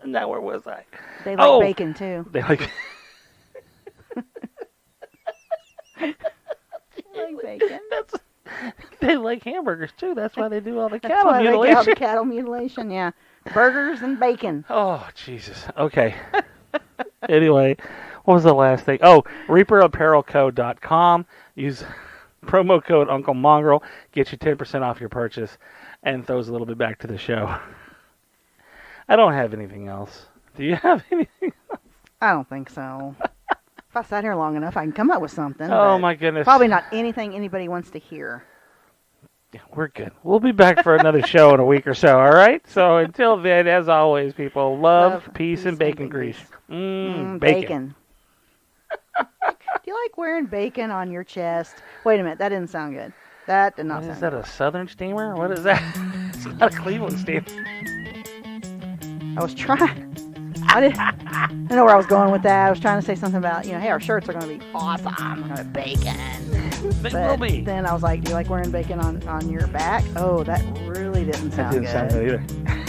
A: Now where was I?
B: They like bacon too.
A: They like
B: bacon.
A: They like hamburgers too. That's why they do all the
B: That's
A: cattle
B: why they
A: mutilation.
B: get all the cattle mutilation. Yeah, burgers and bacon.
A: Oh Jesus. Okay. Anyway, what was the last thing? Oh, ReaperApparelCo.com. Use promo code Uncle Mongrel. Get you 10% off your purchase, and throws a little bit back to the show. I don't have anything else. Do you have anything else?
B: I don't think so. If I sat here long enough, I can come up with something.
A: Oh, my goodness.
B: Probably not anything anybody wants to hear.
A: Yeah, we're good. We'll be back for another show in a week or so, all right? So until then, as always, people, love peace, and bacon grease. Bacon.
B: Do you like wearing bacon on your chest? Wait a minute. That didn't sound good. That did not sound good.
A: Is that a Southern steamer? What is that? It's not a Cleveland steamer.
B: I was trying. I didn't know where I was going with that. I was trying to say something about, hey, our shirts are going to be awesome. We're going to have bacon.
A: They will be.
B: Then I was like, do you like wearing bacon on your back? Oh, that really didn't sound good.
A: That didn't sound good either.